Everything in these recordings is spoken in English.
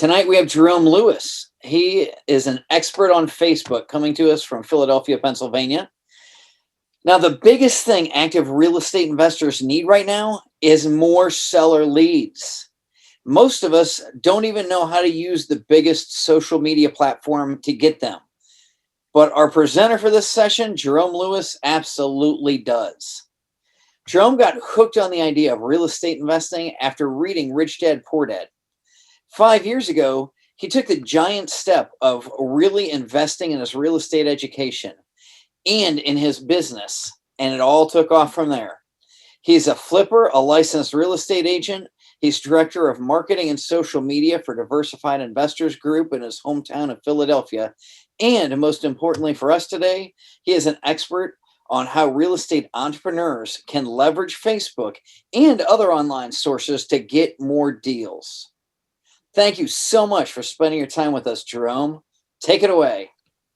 Tonight we have Jerome Lewis. He is an expert on Facebook coming to us from Philadelphia, Pennsylvania. Now, the biggest thing active real estate investors need right now is more seller leads. Most of us don't even know how to use the biggest social media platform to get them. But our presenter for this session, Jerome Lewis, absolutely does. Jerome got hooked on the idea of real estate investing after reading Rich Dad Poor Dad. 5 years ago, he took the giant step of really investing in his real estate education and in his business, and it all took off from there. He's a flipper, a licensed real estate agent. He's director of marketing and social media for Diversified Investors Group in his hometown of Philadelphia. And most importantly for us today, he is an expert on how real estate entrepreneurs can leverage Facebook and other online sources to get more deals. Thank you so much for spending your time with us, Jerome. Take it away.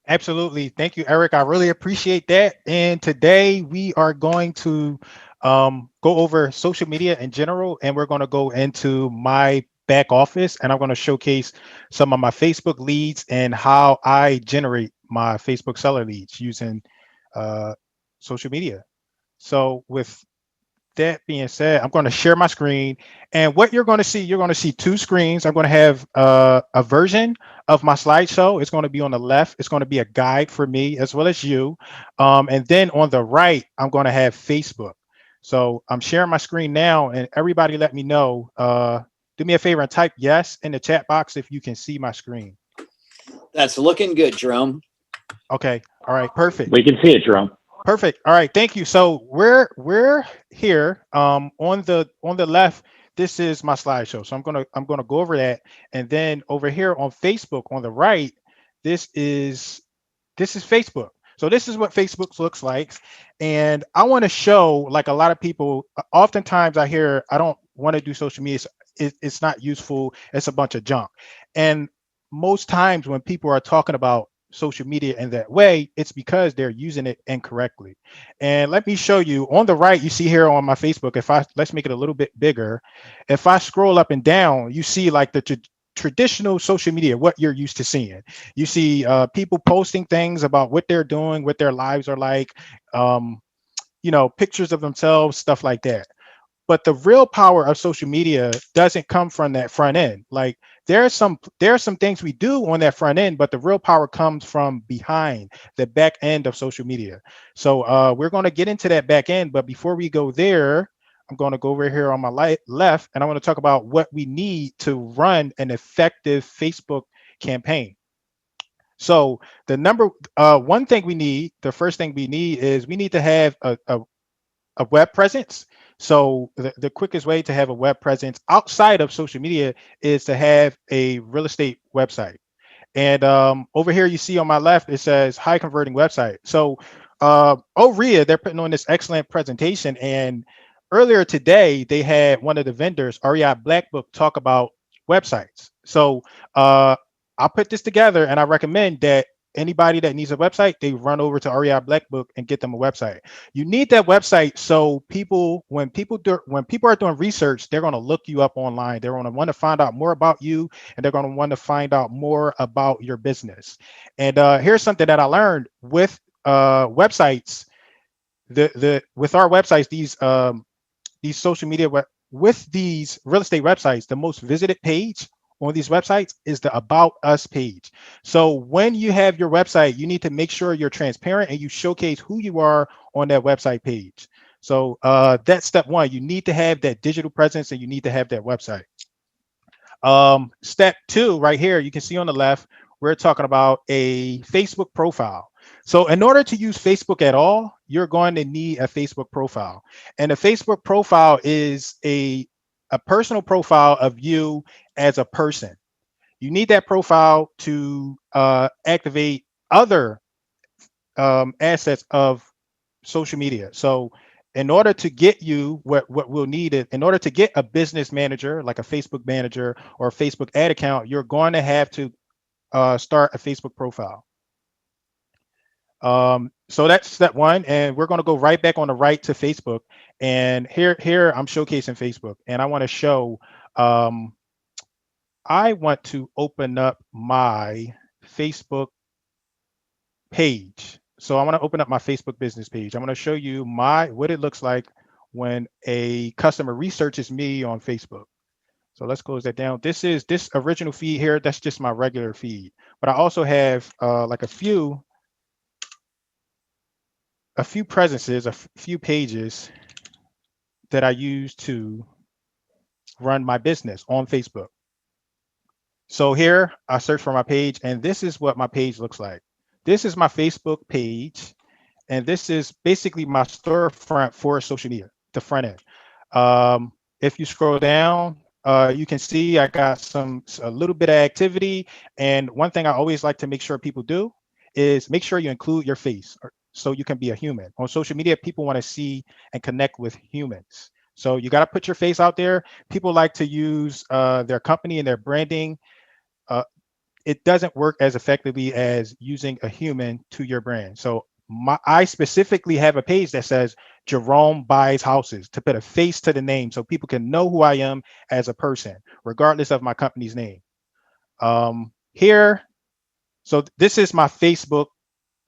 Absolutely. Thank you, Eric. I really appreciate that. And today we are going to go over social media in general, and we're going to go into my back office, and I'm going to showcase some of my Facebook leads and how I generate my Facebook seller leads using social media. So with that being said, I'm going to share my screen, and what you're going to see two screens. I'm going to have a version of my slideshow. It's going to be on the left. It's going to be a guide for me as well as you. And then on the right, I'm going to have Facebook. So I'm sharing my screen now, and everybody let me know. Do me a favor and type yes in the chat box if you can see my screen. That's looking good, Jerome. Okay. All right. Perfect. We can see it, Jerome. Perfect. All right, thank you. So we're here on the left. This is my slideshow. So I'm gonna go over that, and then over here on Facebook on the right, this is Facebook. So this is what Facebook looks like, and I want to show, like a lot of people. Oftentimes I hear I don't want to do social media. It's not useful. It's a bunch of junk, and most times when people are talking about social media in that way, it's because they're using it incorrectly. And let me show you on the right, you see here on my Facebook, let's make it a little bit bigger. If I scroll up and down, you see like the traditional social media, what you're used to seeing. You see people posting things about what they're doing, what their lives are like, pictures of themselves, stuff like that. But the real power of social media doesn't come from that front end. Like there are some things we do on that front end, but the real power comes from behind the back end of social media. So we're going to get into that back end. But before we go there, I'm going to go over here on my left, and I want to talk about what we need to run an effective Facebook campaign. So the one thing we need, the first thing we need is we need to have a web presence. So the quickest way to have a web presence outside of social media is to have a real estate website. And over here, you see on my left, it says high converting website. So OREIA, they're putting on this excellent presentation. And earlier today, they had one of the vendors, OREIA Black Book, talk about websites. So I'll put this together, and I recommend that anybody that needs a website, they run over to REI Black Book and get them a website. You need that website so when people are doing research, they're going to look you up online. They're going to want to find out more about you, and they're going to want to find out more about your business. And here's something that I learned with websites. With our websites, these social media with these real estate websites, the most visited page on these websites is the About Us page. So when you have your website, you need to make sure you're transparent and you showcase who you are on that website page. So that's step one. You need to have that digital presence, and you need to have that website. Step two, right here, you can see on the left, we're talking about a Facebook profile. So in order to use Facebook at all, you're going to need a Facebook profile. And a Facebook profile is a personal profile of you as a person. You need that profile to activate other assets of social media. So in order to get you what we'll need is, in order to get a business manager, like a Facebook manager or a Facebook ad account, you're going to have to start a Facebook profile. So that's step one, and we're going to go right back on the right to Facebook. And here I'm showcasing Facebook, and I want to show I want to open up my Facebook page. So I want to open up my Facebook business page. I'm going to show you what it looks like when a customer researches me on Facebook. So let's close that down. This original feed here. That's just my regular feed. But I also have like a few presences, few pages that I use to run my business on Facebook. So here I search for my page, and this is what my page looks like. This is my Facebook page, and this is basically my storefront for social media, the front end. If you scroll down, you can see I got a little bit of activity. And one thing I always like to make sure people do is make sure you include your face so you can be a human. On social media, people want to see and connect with humans. So you got to put your face out there. People like to use their company and their branding. Uh, it doesn't work as effectively as using a human to your brand. So I specifically have a page that says Jerome buys houses to put a face to the name so people can know who I am as a person, regardless of my company's name. Here, so this is my Facebook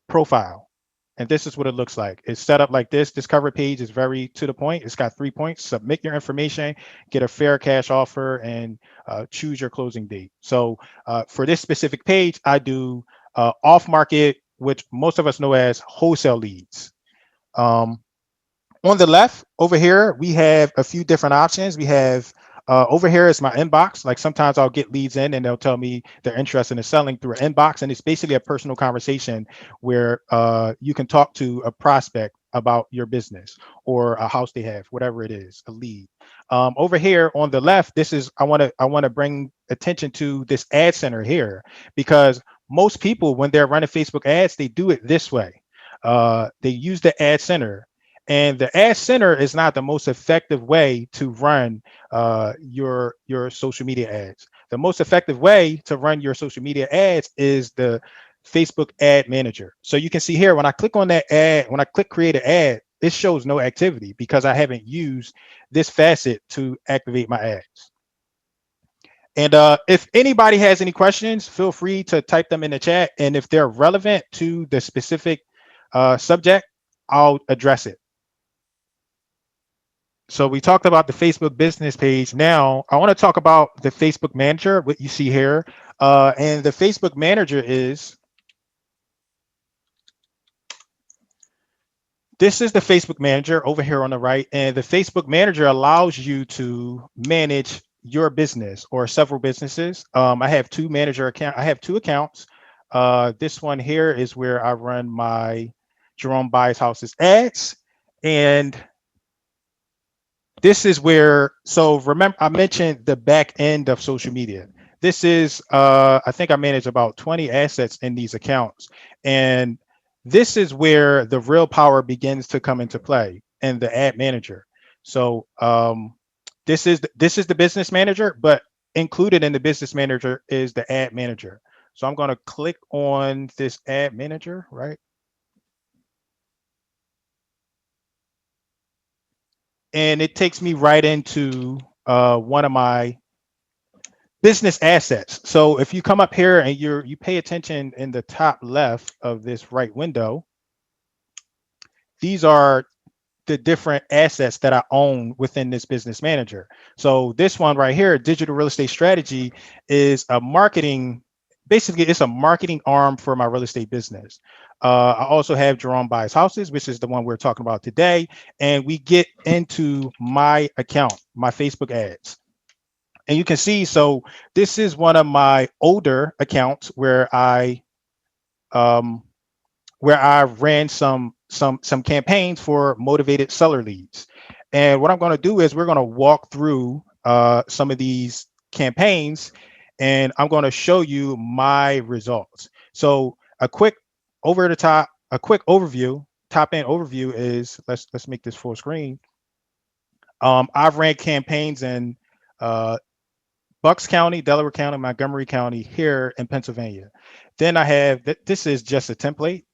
profile. And this is what it looks like. It's set up like this. This cover page is very to the point. It's got 3 points. Submit your information, get a fair cash offer, and choose your closing date. So for this specific page, I do off market, which most of us know as wholesale leads. On the left over here, we have a few different options. We have over here is my inbox. Like sometimes I'll get leads in and they'll tell me they're interested in selling through an inbox. And it's basically a personal conversation where you can talk to a prospect about your business or a house they have, whatever it is, a lead. Over here on the left, this is I want to bring attention to this ad center here, because most people, when they're running Facebook ads, they do it this way. They use the ad center. And the ad center is not the most effective way to run your social media ads. The most effective way to run your social media ads is the Facebook ad manager. So you can see here, when I click on that ad, when I click create an ad, it shows no activity because I haven't used this facet to activate my ads. And if anybody has any questions, feel free to type them in the chat. And if they're relevant to the specific subject, I'll address it. So we talked about the Facebook business page. Now I want to talk about the Facebook manager, what you see here. And the Facebook manager this is the Facebook manager over here on the right. And the Facebook manager allows you to manage your business or several businesses. I have I have two accounts. This one here is where I run my Jerome Buys Houses ads. And this is where, so remember, I mentioned the back end of social media. This is, I think I manage about 20 assets in these accounts. And this is where the real power begins to come into play in the ad manager. So this is the business manager, but included in the business manager is the ad manager. So I'm going to click on this ad manager, right? And it takes me right into one of my business assets. So if you come up here and you pay attention in the top left of this right window, these are the different assets that I own within this business manager. So this one right here, digital real estate strategy, is a marketing, basically it's a marketing arm for my real estate business. I also have Jerome Buys Houses, which is the one we're talking about today. And we get into my account, my Facebook ads. And you can see, so this is one of my older accounts um, where I ran some campaigns for motivated seller leads. And what I'm going to do is we're going to walk through some of these campaigns, and I'm going to show you my results. So a quick overview, top end overview is let's make this full screen. I've ran campaigns in Bucks County, Delaware County, Montgomery County here in Pennsylvania. Then I have, this is just a template.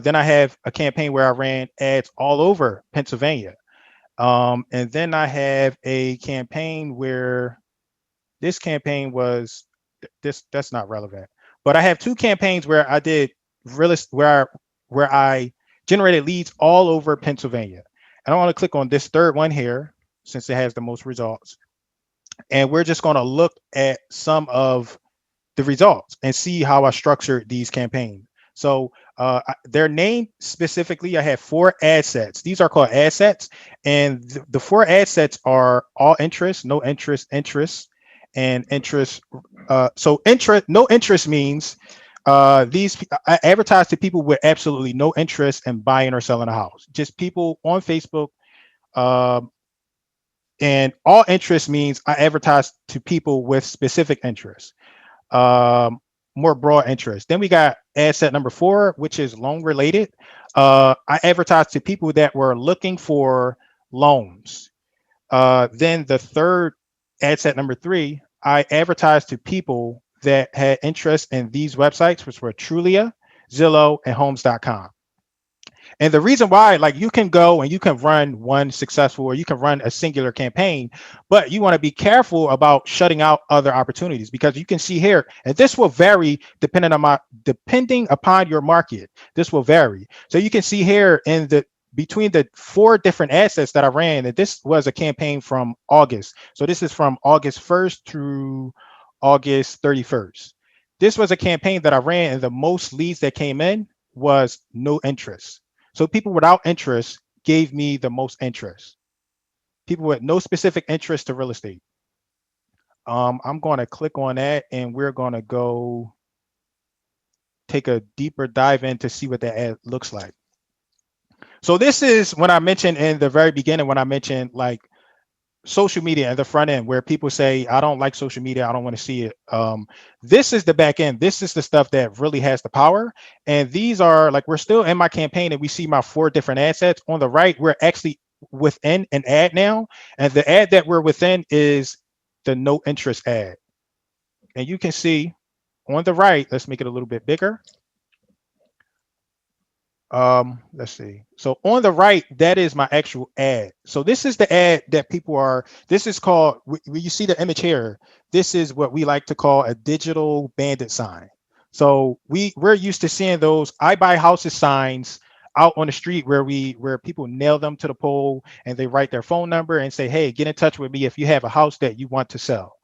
Then I have a campaign where I ran ads all over Pennsylvania. And then I have a campaign where This campaign was that's not relevant. But I have two campaigns where I did where I generated leads all over Pennsylvania. And I want to click on this third one here since it has the most results. And we're just going to look at some of the results and see how I structured these campaigns. So they're named specifically. I have 4 ad sets. These are called ad sets, and the 4 ad sets are all interest, no interest, interest, and interest. So interest, no interest means I advertise to people with absolutely no interest in buying or selling a house. Just people on Facebook. Um, and all interest means I advertise to people with specific interests, um, more broad interest. Then we got ad set number 4, which is loan related. I advertised to people that were looking for loans. Then the third ad set number 3, I advertised to people that had interest in these websites, which were Trulia, Zillow, and Homes.com. And the reason why, like, you can go and you can run one successful or you can run a singular campaign, but you want to be careful about shutting out other opportunities, because you can see here, and this will vary depending upon your market. This will vary. So you can see here in the between the 4 different assets that I ran, and this was a campaign from August. So this is from August 1st through August 31st. This was a campaign that I ran, and the most leads that came in was no interest. So people without interest gave me the most interest. People with no specific interest to real estate. I'm going to click on that, and we're going to go take a deeper dive in to see what that ad looks like. So this is when I mentioned in the very beginning, when I mentioned like social media at the front end, where people say, I don't like social media, I don't want to see it. This is the back end. This is the stuff that really has the power. And these are like, we're still in my campaign and we see my 4 different ad sets. On the right, we're actually within an ad now. And the ad that we're within is the no interest ad. And you can see on the right, let's make it a little bit bigger. Let's see. So on the right, that is my actual ad. So this is the ad that people are, this is called, when you see the image here, this is what we like to call a digital bandit sign. So we're used to seeing those I buy houses signs out on the street where people nail them to the pole and they write their phone number and say, hey, get in touch with me if you have a house that you want to sell.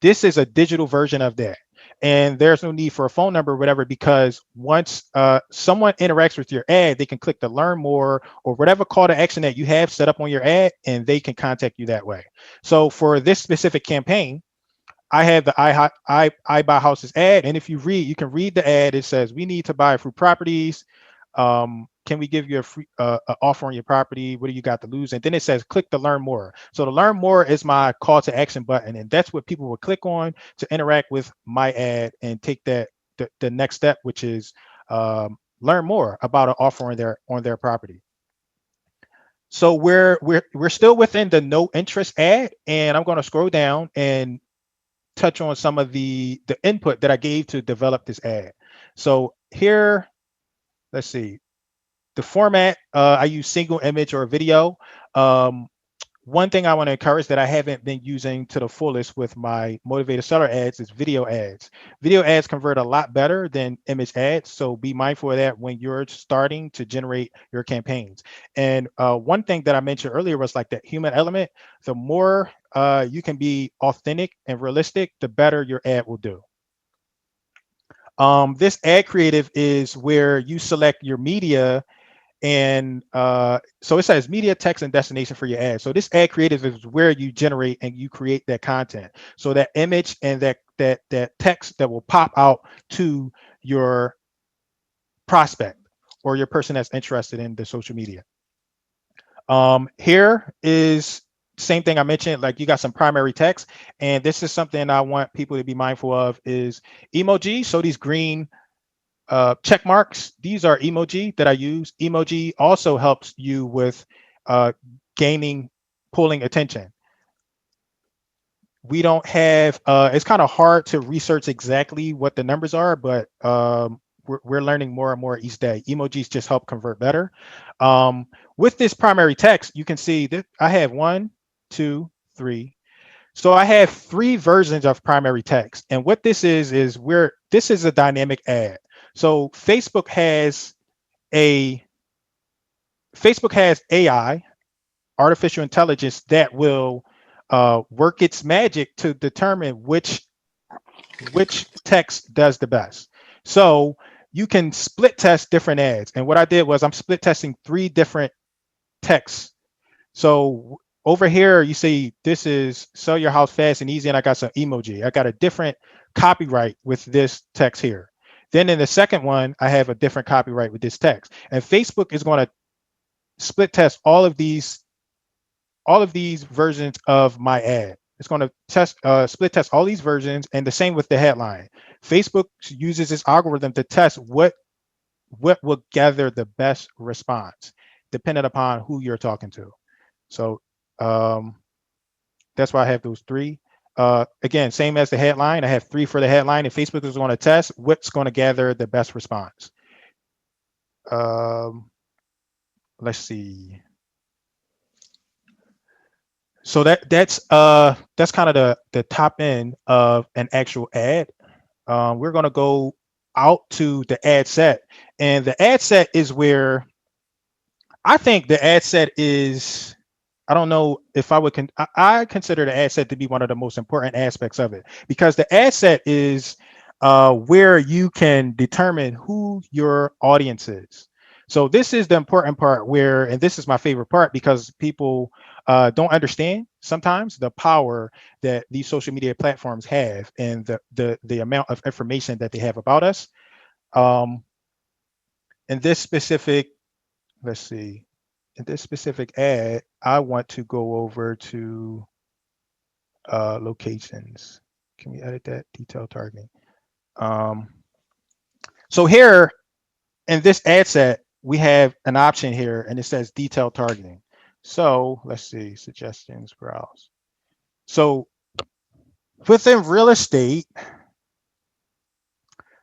This is a digital version of that. And there's no need for a phone number or whatever, because once someone interacts with your ad, they can click the learn more or whatever call to action that you have set up on your ad, and they can contact you that way. So for this specific campaign, I have the I buy houses ad. And if you read, you can read the ad. It says, we need to buy through properties. Can we give you a free offer on your property? What do you got to lose? And then it says click to learn more. So the learn more is my call to action button, and that's what people will click on to interact with my ad and take that the next step, which is learn more about an offer on their property. So we're still within the no interest ad, and I'm going to scroll down and touch on some of the input that I gave to develop this ad. So here, let's see. The format, I use single image or video. One thing I want to encourage that I haven't been using to the fullest with my motivated seller ads is video ads. Video ads convert a lot better than image ads, so be mindful of that when you're starting to generate your campaigns. And one thing that I mentioned earlier was like that human element. The more you can be authentic and realistic, the better your ad will do. This ad creative is where you select your media, and so it says media, text, and destination for your ad. So this ad creative is where you generate and you create that content. So that image and that text that will pop out to your prospect or your person that's interested in the social media. Here is same thing I mentioned, like you got some primary text, and this is something I want people to be mindful of is emoji. So these green check marks, these are emoji that I use. Emoji also helps you with pulling attention. We don't have, it's kind of hard to research exactly what the numbers are, but we're learning more and more each day. Emojis just help convert better. With this primary text, you can see that I have 1, 2, 3. So I have three versions of primary text. And what this is this is a dynamic ad. So a Facebook has AI, artificial intelligence, that will work its magic to determine which text does the best. So you can split test different ads. And what I did was I'm split testing three different texts. So over here, you see this is sell your house fast and easy, and I got some emoji. I got a different copyright with this text here. Then in the second one, I have a different copyright with this text. And Facebook is going to split test all of these versions of my ad. It's going to split test all these versions, and the same with the headline. Facebook uses this algorithm to test what will gather the best response, depending upon who you're talking to. So that's why I have those three. Again, same as the headline. I have three for the headline, and Facebook is going to test what's going to gather the best response. Let's see. So that's kind of the top end of an actual ad. We're going to go out to the ad set, and the ad set is where I think the ad set is. I don't know if I consider the ad set to be one of the most important aspects of it, because the ad set is where you can determine who your audience is. So this is the important part and this is my favorite part, because people don't understand sometimes the power that these social media platforms have, and the amount of information that they have about us. In this specific, let's see. In this specific ad, I want to go over to locations. Can we edit that? Detail targeting. So here in this ad set, we have an option here, and it says detail targeting. So let's see, suggestions, browse. So within real estate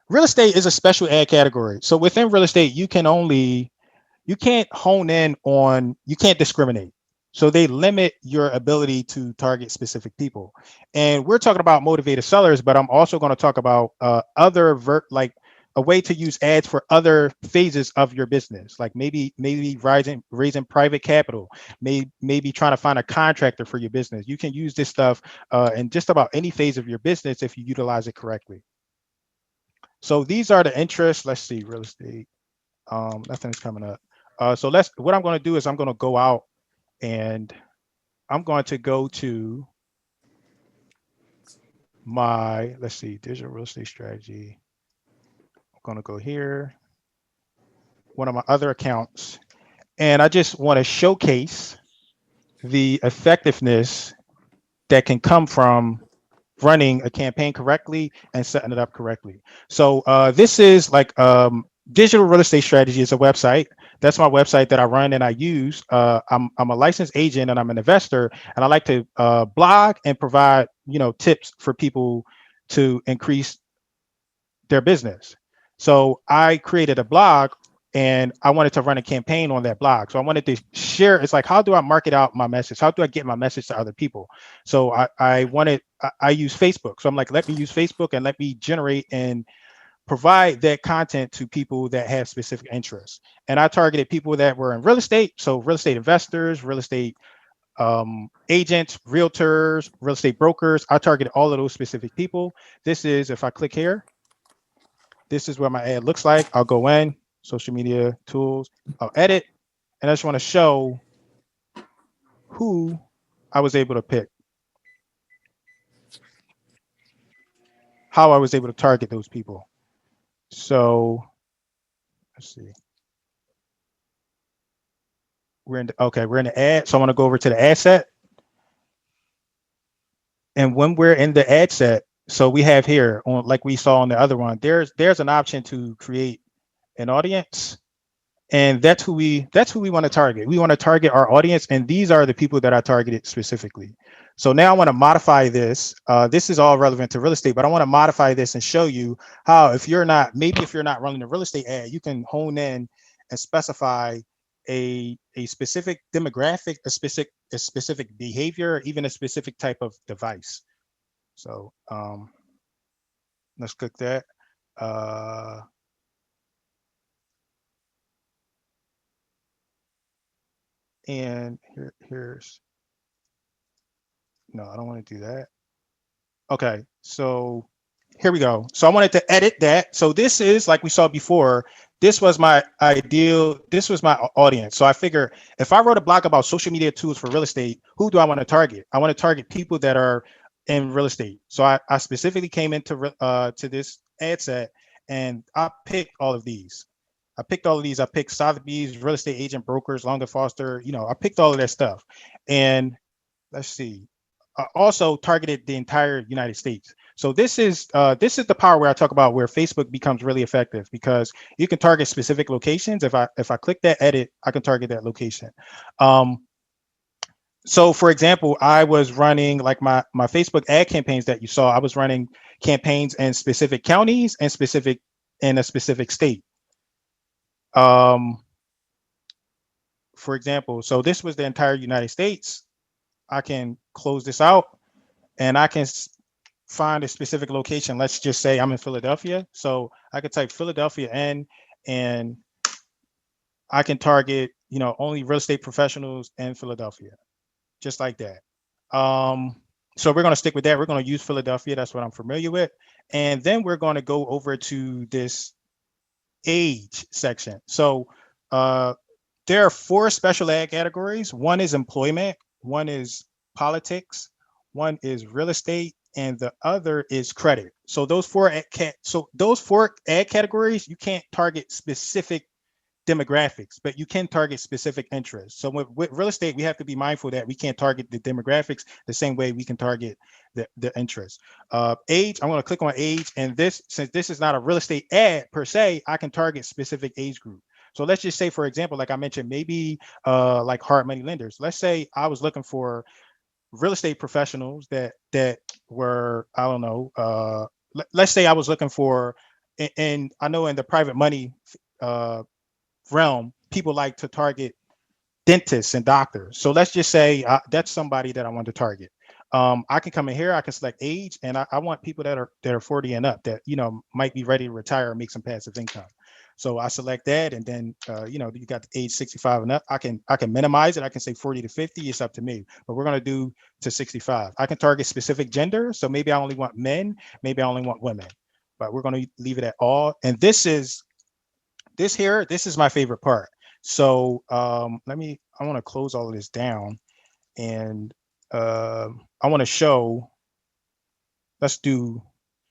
is a special ad category. So within real estate, you can't hone in on, you can't discriminate. So they limit your ability to target specific people. And we're talking about motivated sellers, but I'm also going to talk about like a way to use ads for other phases of your business, like maybe raising private capital, maybe trying to find a contractor for your business. You can use this stuff in just about any phase of your business if you utilize it correctly. So these are the interests. Let's see, real estate. Nothing's coming up. So what I'm going to do is I'm going to go out, and I'm going to go to my, let's see, digital real estate strategy. I'm going to go here, one of my other accounts, and I just want to showcase the effectiveness that can come from running a campaign correctly and setting it up correctly. So this is like Digital Real Estate Strategy is a website. That's my website that I run and I use. I'm a licensed agent and I'm an investor, and I like to blog and provide tips for people to increase their business. So I created a blog, and I wanted to run a campaign on that blog. So I wanted to share. It's like, how do I market out my message? How do I get my message to other people? So I use Facebook. So I'm like, let me use Facebook and let me generate and provide that content to people that have specific interests. And I targeted people that were in real estate. So real estate investors, real estate agents, realtors, real estate brokers. I targeted all of those specific people. This is, if I click here, this is what my ad looks like. I'll go in, social media tools, I'll edit, and I just want to show who I was able to pick, how I was able to target those people. So let's see. We're in the ad. So I want to go over to the ad set. And when we're in the ad set, so we have here, on like we saw on the other one, there's an option to create an audience. And that's who we want to target. We want to target our audience, and these are the people that I targeted specifically. So now I want to modify this. This is all relevant to real estate, but I want to modify this and show you how, if you're not running a real estate ad, you can hone in and specify a specific demographic, a specific behavior, even a specific type of device. So let's click that. Uh, and here's no, I don't want to do that. Okay, so here we go. So I wanted to edit that. So this is like we saw before. This was my ideal. This was my audience. So I figure if I wrote a blog about social media tools for real estate, who do I want to target? I want to target people that are in real estate. So I specifically came into to this ad set and I picked all of these. I picked all of these. I picked Sotheby's, real estate agent, brokers, Long and Foster. I picked all of that stuff. And let's see. Also targeted the entire United States. So this is the power where I talk about where Facebook becomes really effective because you can target specific locations. If I click that edit, I can target that location. So for example, I was running like my Facebook ad campaigns that you saw. I was running campaigns in specific counties and specific in a specific state. For example, so this was the entire United States. I can close this out and I can find a specific location. Let's just say I'm in Philadelphia. So I could type Philadelphia in and I can target, only real estate professionals in Philadelphia, just like that. So we're going to stick with that. We're going to use Philadelphia. That's what I'm familiar with. And then we're going to go over to this age section. So there are 4 special ad categories. One is employment, one is politics, one is real estate, and the other is credit. So those 4 ad categories, you can't target specific demographics, but you can target specific interests. So with real estate, we have to be mindful that we can't target the demographics the same way we can target the interest. Age, I'm going to click on age, and since this is not a real estate ad per se, I can target specific age group. So let's just say, for example, like I mentioned, maybe like hard money lenders. Let's say I was looking for real estate professionals that were, I don't know, let's say I was looking for, and I know in the private money realm, people like to target dentists and doctors. So let's just say that's somebody that I want to target. I can come in here, I can select age, and I want people that are 40 and up that might be ready to retire and make some passive income. So I select that, and then you got the age 65 and up. I can minimize it. I can say 40 to 50. It's up to me, but we're gonna do to 65. I can target specific gender, so maybe I only want men, maybe I only want women, but we're gonna leave it at all. And this is my favorite part. So I want to close all of this down, and I want to show.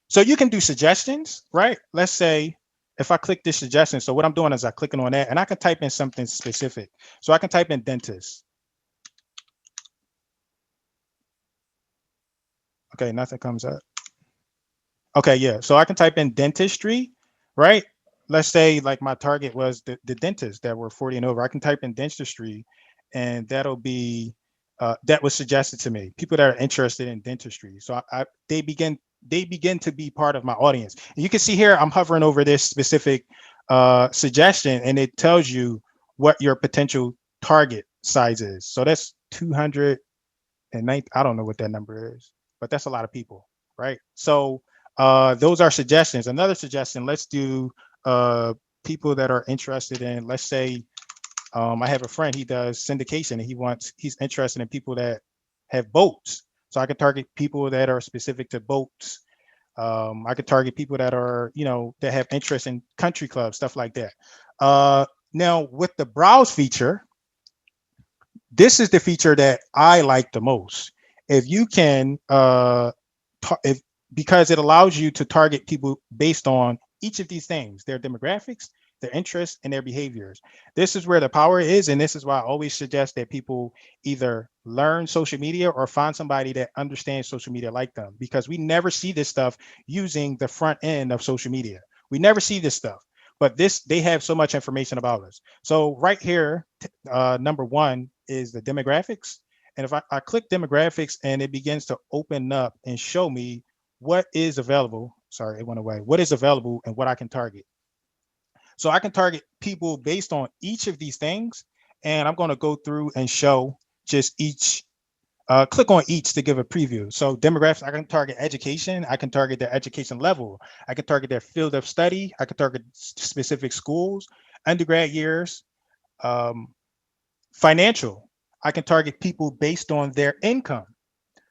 So you can do suggestions, right? Let's say if I click this suggestion, so what I'm doing is I'm clicking on that, and I can type in something specific. So I can type in dentist. Okay, nothing comes up. Okay, yeah. So I can type in dentistry, right? Let's say like my target was the dentists that were 40 and over. I can type in dentistry, and that'll be that was suggested to me. People that are interested in dentistry. So they begin to be part of my audience. And you can see here I'm hovering over this specific suggestion, and it tells you what your potential target size is. So that's 290. I don't know what that number is, but that's a lot of people, right? So those are suggestions. Another suggestion, let's do people that are interested in, let's say, I have a friend, he does syndication, and he's interested in people that have boats. So I can target people that are specific to boats. I could target people that are, that have interest in country clubs, stuff like that. Now with the browse feature, this is the feature that I like the most. If you can, because it allows you to target people based on each of these things, their demographics, their interests, and their behaviors. This is where the power is, and this is why I always suggest that people either learn social media or find somebody that understands social media like them, because we never see this stuff using the front end of social media. We never see this stuff, but they have so much information about us. So right here, number 1 is the demographics. And if I click demographics, and it begins to open up and show me what is available. Sorry, it went away. What is available and what I can target. So I can target people based on each of these things. And I'm going to go through and show just each, click on each to give a preview. So demographics, I can target education. I can target their education level. I can target their field of study. I can target specific schools, undergrad years, um, financial. I can target people based on their income.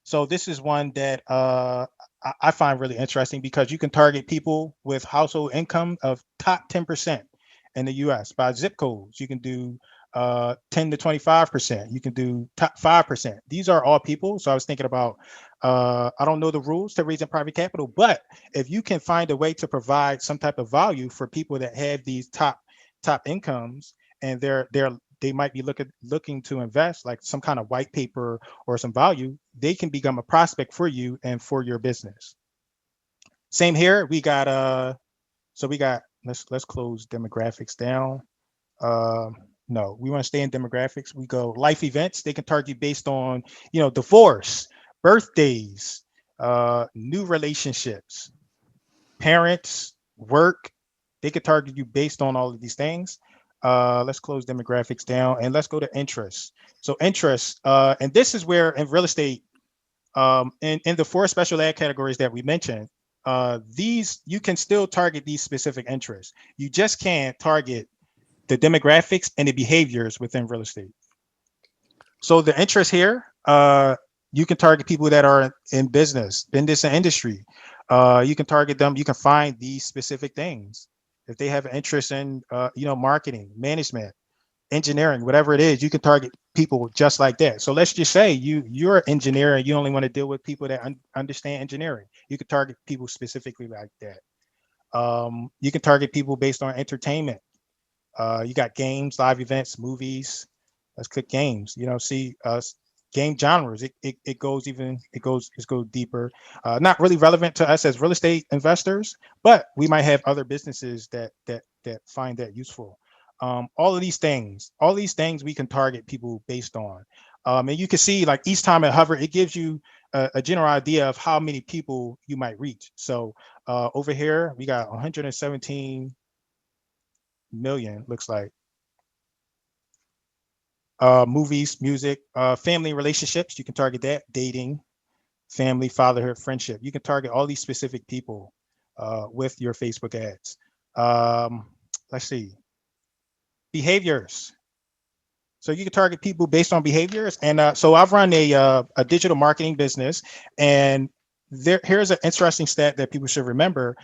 So this is one that I find really interesting because you can target people with household income of top 10% in the US by zip codes. You can do 10 to 25%. You can do top 5%. These are all people. So I was thinking about, I don't know the rules to raising private capital, but if you can find a way to provide some type of value for people that have these top incomes and they might be looking to invest like some kind of white paper or some value, they can become a prospect for you and for your business. Same here. We got so we got let's close demographics down. No, we want to stay in demographics. We go life events. They can target based on, divorce, birthdays, new relationships, parents, work. They could target you based on all of these things. Let's close demographics down and let's go to interest. So interest, and this is where in real estate, in the four special ad categories that we mentioned, these you can still target these specific interests. You just can't target the demographics and the behaviors within real estate. So the interest here, you can target people that are in business and industry. You can target them. You can find these specific things. If they have an interest in, marketing, management, engineering, whatever it is, you can target people just like that. So let's just say you're an engineer and you only want to deal with people that understand engineering. You can target people specifically like that. You can target people based on entertainment. You got games, live events, movies. Let's click games. See game genres. It goes deeper. Not really relevant to us as real estate investors, but we might have other businesses that find that useful. All these things we can target people based on. And you can see like each time it hover, it gives you a general idea of how many people you might reach. So over here we got 117 million, looks like. Movies, music, family relationships, you can target that. Dating, family, fatherhood, friendship. You can target all these specific people with your Facebook ads. Let's see. Behaviors. So you can target people based on behaviors. And so I've run a digital marketing business, and here's an interesting stat that people should remember.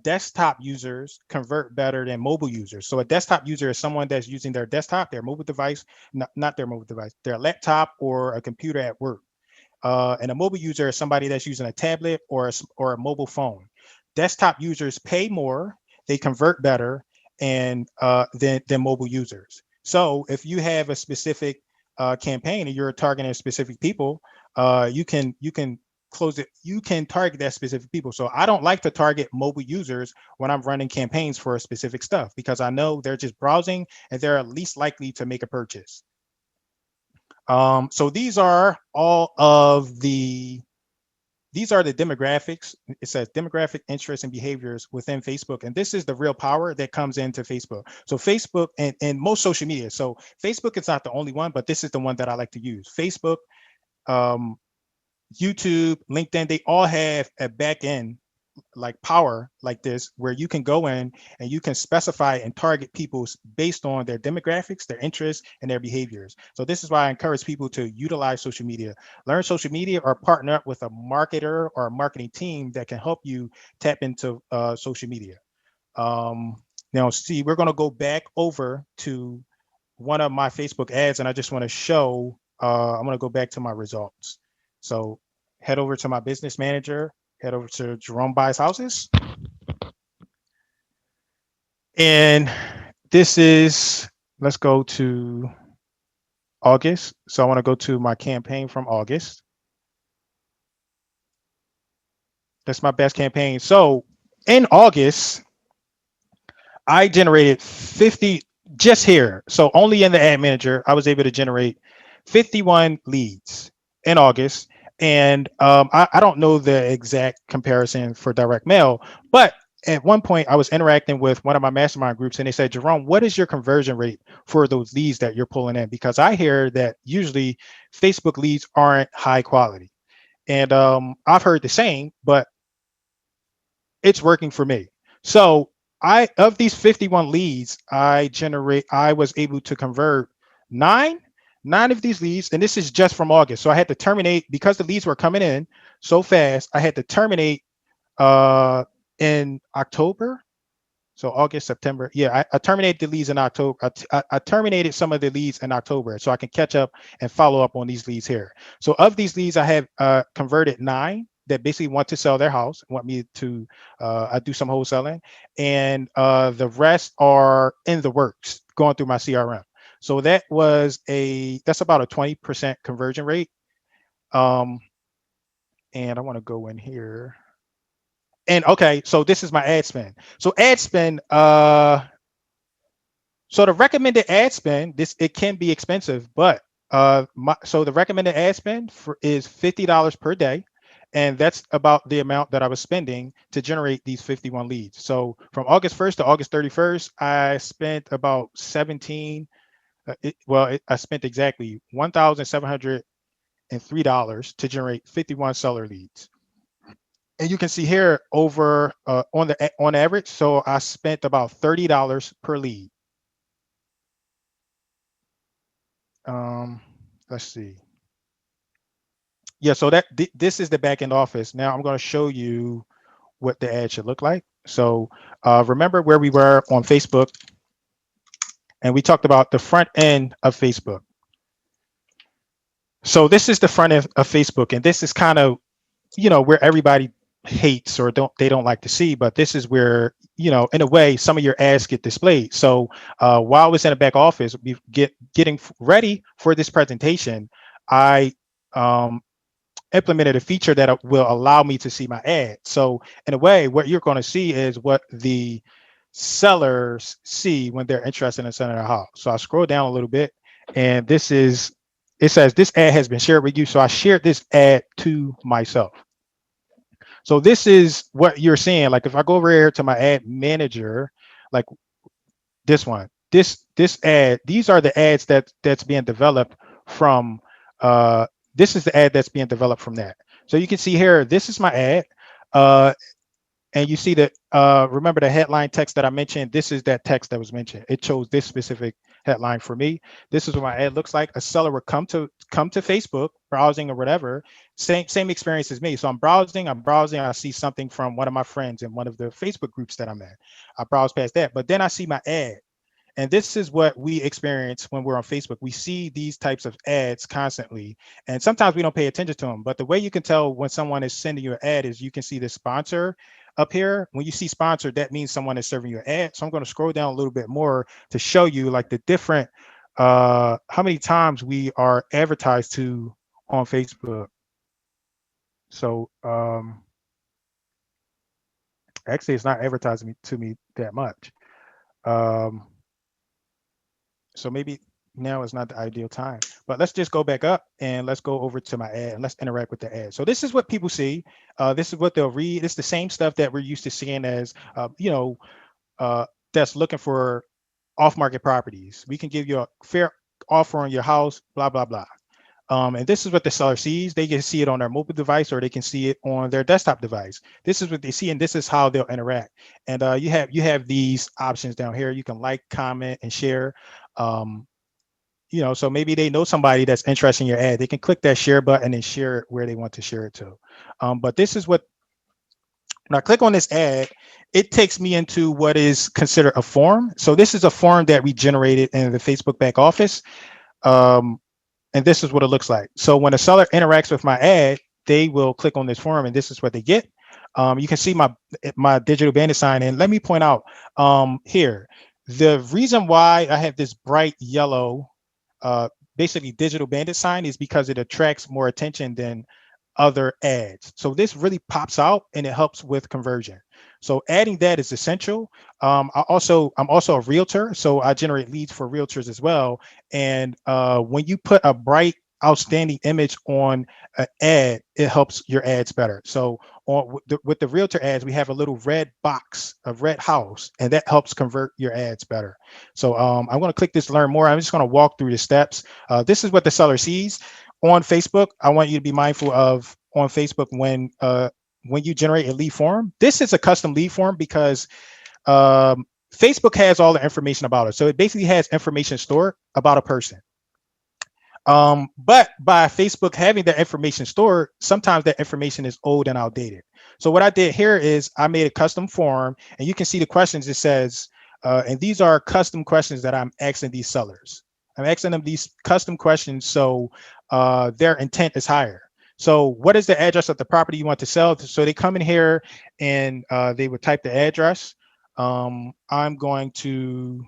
Desktop users convert better than mobile users. So a desktop user is someone that's using their desktop, their mobile device, not their mobile device, their laptop or a computer at work. And a mobile user is somebody that's using a tablet or a mobile phone. Desktop users pay more, they convert better, and than mobile users. So if you have a specific campaign and you're targeting specific people, you can close it. You can target that specific people. So I don't like to target mobile users when I'm running campaigns for specific stuff because I know they're just browsing and they're least likely to make a purchase. So these are the demographics. It says demographic interests and behaviors within Facebook. And this is the real power that comes into Facebook. So Facebook and most social media. So Facebook is not the only one, but this is the one that I like to use. Facebook, YouTube, LinkedIn, they all have a back end like power like this, where you can go in and you can specify and target people based on their demographics, their interests, and their behaviors. So this is why I encourage people to utilize social media, learn social media, or partner up with a marketer or a marketing team that can help you tap into social media. Now, see, we're going to go back over to one of my Facebook ads, and I just want to show, I'm going to go back to my results. So head over to my business manager, head over to Jerome Buys Houses. And this is, let's go to August. So I want to go to my campaign from August. That's my best campaign. So in August, I generated 50 just here. So only in the ad manager, I was able to generate 51 leads in August. And I don't know the exact comparison for direct mail, but at one point I was interacting with one of my mastermind groups and they said, Jerome, what is your conversion rate for those leads that you're pulling in? Because I hear that usually Facebook leads aren't high quality. And I've heard the same, but it's working for me. So I, of these 51 leads, I was able to convert nine, nine of these leads. And this is just from August. So I had to terminate because the leads were coming in so fast. I had to terminate uh in October. So August, September. Yeah, I terminated the leads in October. I terminated some of the leads in October so I can catch up and follow up on these leads here. So of these leads, I have converted nine that basically want to sell their house, want me to I do some wholesaling, and the rest are in the works, going through my CRM. So that's about a 20% conversion rate. Um, and I want to go in here. And okay, so this is my ad spend. So ad spend, so the recommended ad spend, this it can be expensive, but so the recommended ad spend is $50 per day, and that's about the amount that I was spending to generate these 51 leads. So from August 1st to August 31st, I spent about 17. I spent exactly $1,703 to generate 51 seller leads. And you can see here over on average, so I spent about $30 per lead. Let's see. Yeah, so this is the back end office. Now I'm going to show you what the ad should look like. So remember where we were on Facebook, and we talked about the front end of Facebook. So this is the front end of Facebook, and this is kind of where everybody hates or don't like to see, but this is where in a way some of your ads get displayed. So while I was in the back office getting ready for this presentation, I implemented a feature that will allow me to see my ad. So in a way, what you're going to see is what the sellers see when they're interested in selling their house. So I scroll down a little bit, and it says this ad has been shared with you. So I shared this ad to myself. So this is what you're seeing. Like if I go over here to my ad manager, like this one, this ad, these are the ads that's being developed from this is the ad that's being developed from that. So you can see here, this is my ad. And you see that, remember the headline text that I mentioned, this is that text that was mentioned. It chose this specific headline for me. This is what my ad looks like. A seller would come to Facebook, browsing or whatever, same experience as me. So I'm browsing, I see something from one of my friends in one of the Facebook groups that I'm in. I browse past that, but then I see my ad. And this is what we experience when we're on Facebook. We see these types of ads constantly, and sometimes we don't pay attention to them. But the way you can tell when someone is sending you an ad is you can see the sponsor up here. When you see sponsored, that means someone is serving you an ad. So I'm going to scroll down a little bit more to show you like the different, how many times we are advertised to on Facebook. So actually, it's not advertising to me that much. So maybe now is not the ideal time, but let's just go back up and let's go over to my ad and let's interact with the ad. So this is what people see. This is what they'll read. It's the same stuff that we're used to seeing as, that's looking for off-market properties. We can give you a fair offer on your house, blah, blah, blah. And this is what the seller sees. They can see it on their mobile device or they can see it on their desktop device. This is what they see, and this is how they'll interact. And you have these options down here. You can like, comment, and share. So maybe they know somebody that's interested in your ad. They can click that share button and share it where they want to share it to. But this is what, when I click on this ad, it takes me into what is considered a form. So this is a form that we generated in the Facebook back office. And this is what it looks like. So when a seller interacts with my ad, they will click on this form and this is what they get. You can see my digital bandit sign. And let me point out here, the reason why I have this bright yellow, basically digital bandit sign is because it attracts more attention than other ads. So this really pops out and it helps with conversion. So adding that is essential. I'm also a realtor, so I generate leads for realtors as well. And when you put a bright, outstanding image on an ad, it helps your ads better. So on with the realtor ads, we have a little red box, a red house, and that helps convert your ads better. So I'm going to click this learn more. I'm just going to walk through the steps. This is what the seller sees on Facebook. I want you to be mindful of on Facebook when you generate a lead form. This is a custom lead form because Facebook has all the information about it. So it basically has information stored about a person. But by Facebook having that information stored, sometimes that information is old and outdated. So what I did here is I made a custom form, and you can see the questions. It says, and these are custom questions that I'm asking these sellers. I'm asking them these custom questions so their intent is higher. So what is the address of the property you want to sell? So they come in here and they would type the address. I'm going to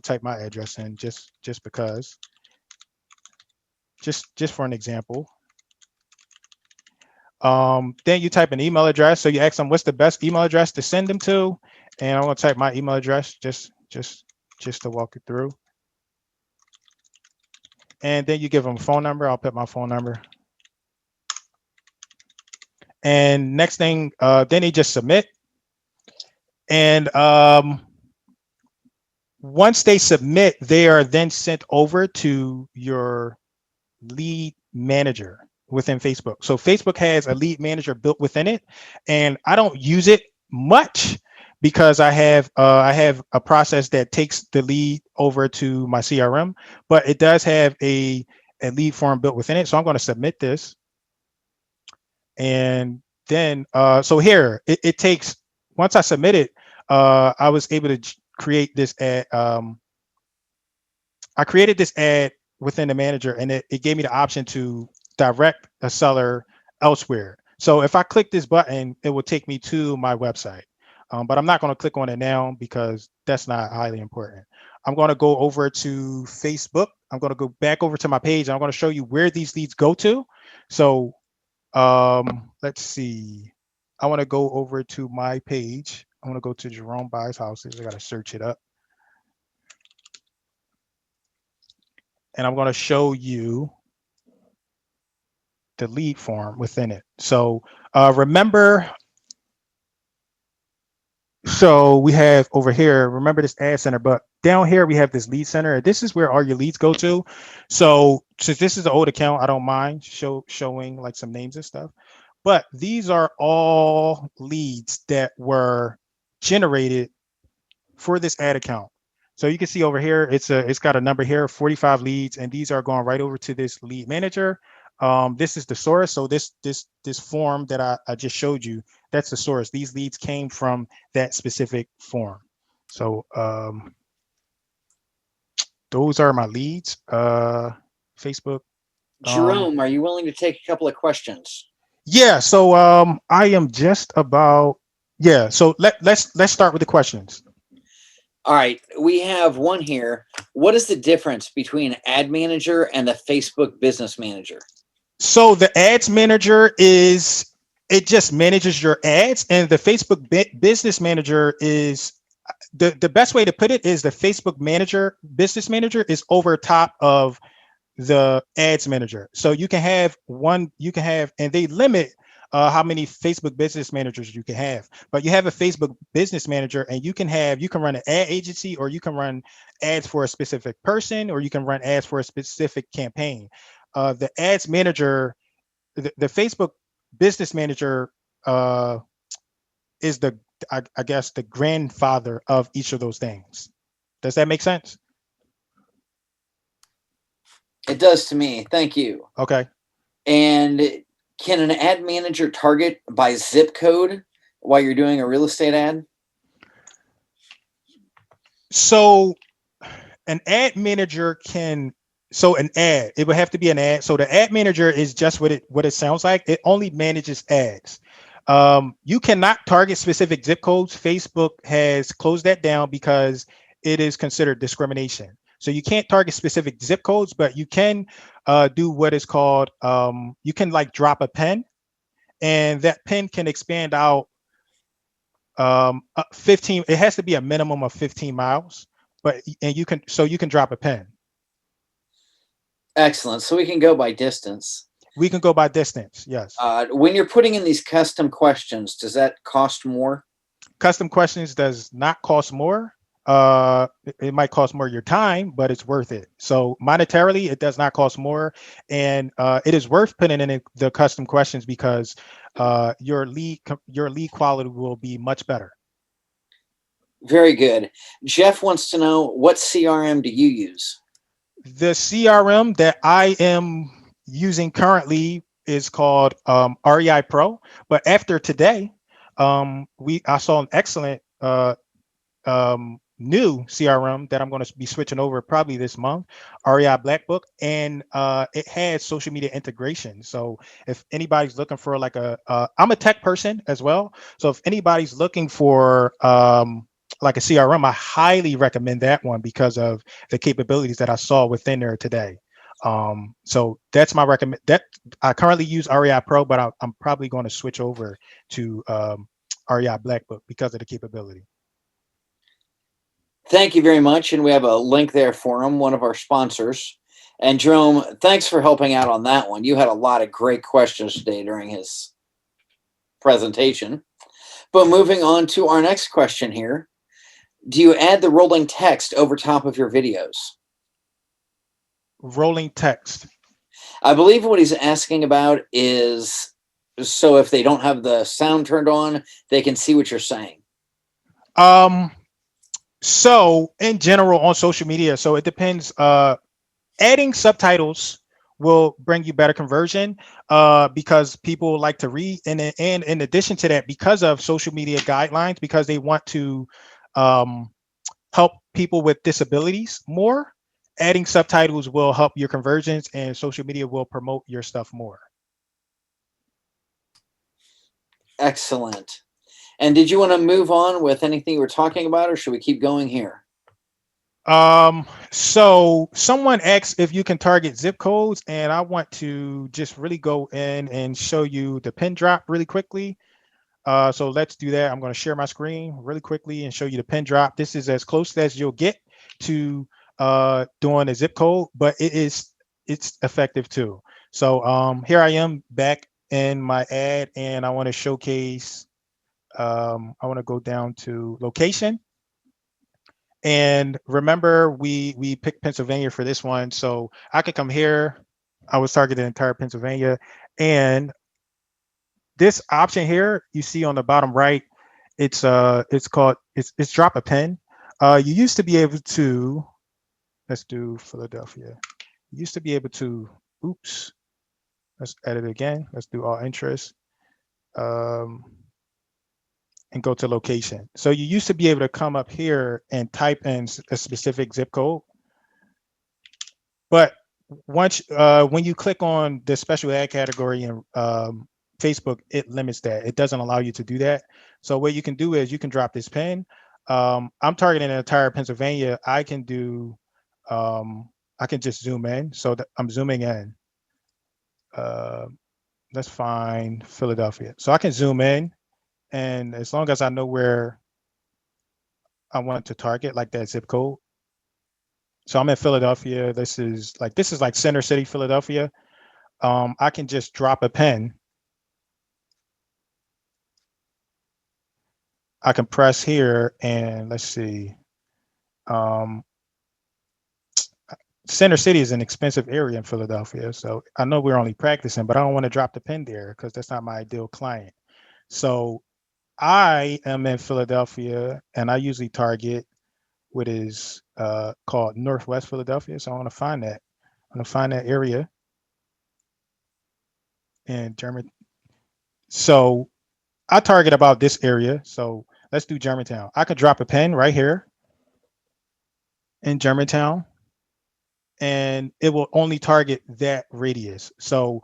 type my address in just because. Just for an example. Then you type an email address. So you ask them what's the best email address to send them to, and I'm going to type my email address just to walk you through. And then you give them a phone number. I'll put my phone number. And next thing, then they just submit. And once they submit, they are then sent over to your lead manager within Facebook. So Facebook has a lead manager built within it, and I don't use it much because I have a process that takes the lead over to my CRM, but it does have a lead form built within it. So I'm going to submit this, and then so here it takes, once I submit it, I was able to create this ad. I created this ad within the manager, and it gave me the option to direct a seller elsewhere. So if I click this button, it will take me to my website. But I'm not going to click on it now because that's not highly important. I'm going to go over to Facebook. I'm going to go back over to my page, and I'm going to show you where these leads go to. So let's see. I want to go over to my page. I want to go to Jerome Buys Houses. I got to search it up. And I'm going to show you the lead form within it. So remember, so we have over here, remember this ad center, but down here we have this lead center. This is where all your leads go to. So since this is an old account, I don't mind showing like some names and stuff. But these are all leads that were generated for this ad account. So you can see over here, it's got a number here, 45 leads, and these are going right over to this lead manager. This is the source. So this form that I just showed you, that's the source. These leads came from that specific form. So those are my leads. Facebook. Jerome, are you willing to take a couple of questions? Yeah. So I am just about. Yeah. So let's start with the questions. All right, we have one here. What is the difference between Ad Manager and the Facebook Business Manager? So the Ads Manager it just manages your ads, and the Facebook Business Manager is the best way to put it is the Facebook Business Manager is over top of the Ads Manager. So you can have and they limit how many Facebook Business Managers you can have, but you have a Facebook Business Manager, and you can run an ad agency, or you can run ads for a specific person, or you can run ads for a specific campaign. The Ads Manager, the Facebook Business Manager is I guess the grandfather of each of those things. Does that make sense? It does to me. Thank you. Okay. And can an ad manager target by zip code while you're doing a real estate ad? So an ad manager can, so an ad, it would have to be an ad. So the ad manager is just what it sounds like. It only manages ads. You cannot target specific zip codes. Facebook has closed that down because it is considered discrimination. So you can't target specific zip codes, but you can do what is called, you can like drop a pin, and that pin can expand out 15, it has to be a minimum of 15 miles, and you can drop a pin. Excellent. So we can go by distance. We can go by distance. Yes. When you're putting in these custom questions, does that cost more? Custom questions does not cost more. It might cost more your time, but it's worth it. So monetarily, it does not cost more, and it is worth putting in the custom questions because your lead quality will be much better. Very good. Jeff wants to know, what CRM do you use? The CRM that I am using currently is called REI Pro, but after today, I saw an excellent new CRM that I'm going to be switching over probably this month, REI Black Book, and it has social media integration. So if anybody's looking for like I'm a tech person as well. So if anybody's looking for like a CRM, I highly recommend that one because of the capabilities that I saw within there today. So that's my recommend. That I currently use REI Pro, but I'm probably going to switch over to REI Black Book because of the capability. Thank you very much. And we have a link there for him, one of our sponsors. And Jerome, thanks for helping out on that one. You had a lot of great questions today during his presentation. But moving on to our next question here. Do you add the rolling text over top of your videos? Rolling text. I believe what he's asking about is, so if they don't have the sound turned on, they can see what you're saying. So in general on social media, so it depends. Adding subtitles will bring you better conversion because people like to read, and in addition to that, because of social media guidelines, because they want to help people with disabilities more, adding subtitles will help your conversions, and social media will promote your stuff more. Excellent. And did you want to move on with anything you were talking about, or should we keep going here? So someone asked if you can target zip codes, and I want to just really go in and show you the pin drop really quickly. So let's do that. I'm going to share my screen really quickly and show you the pin drop. This is as close as you'll get to doing a zip code, but it's effective too. So here I am back in my ad, and I want to showcase. I want to go down to location. And remember, we picked Pennsylvania for this one, so I could come here. I was targeting entire Pennsylvania, and this option here you see on the bottom right, it's called it's drop a pin. You used to be able to, let's do Philadelphia. You used to be able to, oops, let's edit it again. Let's do all interests. And go to location. So you used to be able to come up here and type in a specific zip code. But once when you click on the special ad category in Facebook, it limits that. It doesn't allow you to do that. So what you can do is you can drop this pin. I'm targeting the entire Pennsylvania. I can do, I can just zoom in. So that I'm zooming in. Let's find Philadelphia. So I can zoom in. And as long as I know where I want to target, like that zip code. So I'm in Philadelphia. This is like Center City, Philadelphia. I can just drop a pin. I can press here and let's see. Center City is an expensive area in Philadelphia. So I know we're only practicing, but I don't want to drop the pin there because that's not my ideal client. So I am in Philadelphia, and I usually target what is called Northwest Philadelphia. So I want to find that. I'm going to find that area in German. So I target about this area. So let's do Germantown. I could drop a pin right here in Germantown, and it will only target that radius. So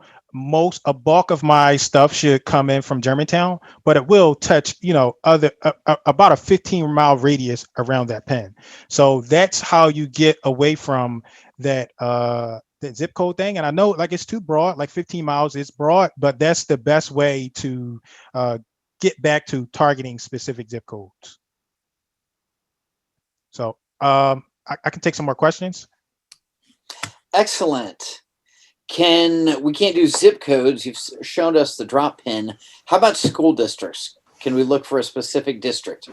a bulk of my stuff should come in from Germantown, but it will touch, other about a 15-mile radius around that pin. So that's how you get away from that the zip code thing. And I know like it's too broad, like 15 miles is broad, but that's the best way to get back to targeting specific zip codes. So I can take some more questions. Excellent. We can't do zip codes. You've shown us the drop pin. How about school districts? Can we look for a specific district?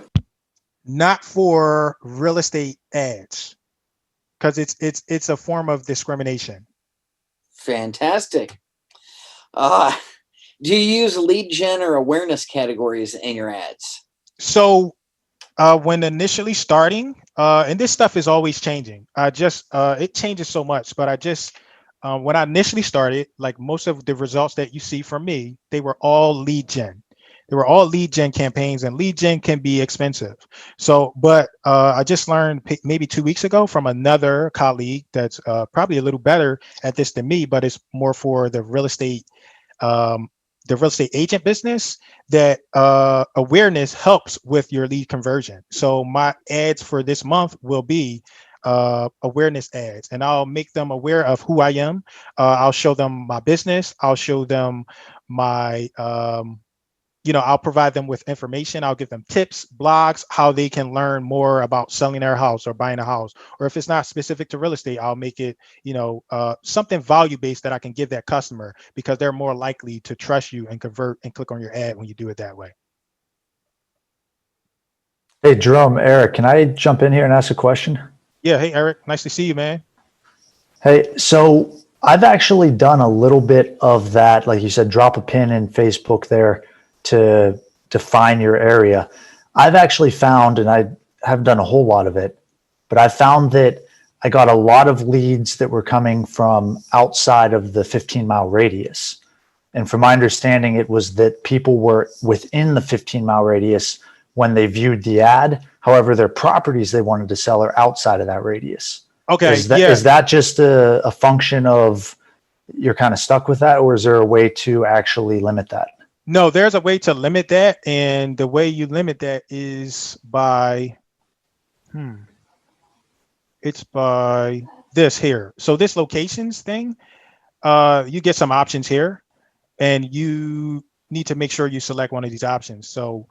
Not for real estate ads, because it's a form of discrimination. Fantastic. Do you use lead gen or awareness categories in your ads? So when initially starting, and this stuff is always changing. It changes so much, but when I initially started, like most of the results that you see from me, they were all lead gen. They were all lead gen campaigns, and lead gen can be expensive. So, but I just learned maybe 2 weeks ago from another colleague that's probably a little better at this than me, but it's more for the real estate agent business, that awareness helps with your lead conversion. So my ads for this month will be awareness ads, and I'll make them aware of who I am. I'll show them my business. I'll show them my I'll provide them with information. I'll give them tips, blogs, how they can learn more about selling their house or buying a house. Or if it's not specific to real estate, I'll make it, something value-based that I can give that customer, because they're more likely to trust you and convert and click on your ad when you do it that way. Hey, Jerome, Eric, can I jump in here and ask a question? Yeah. Hey, Eric. Nice to see you, man. Hey, so I've actually done a little bit of that. Like you said, drop a pin in Facebook there to define your area. I've actually found, and I haven't done a whole lot of it, but I found that I got a lot of leads that were coming from outside of the 15-mile radius. And from my understanding, it was that people were within the 15-mile radius when they viewed the ad. However, their properties they wanted to sell are outside of that radius. Okay. Is that just a function of you're kind of stuck with that, or is there a way to actually limit that? No, there's a way to limit that, and the way you limit that is by, it's by this here. So this locations thing, you get some options here, and you need to make sure you select one of these options. So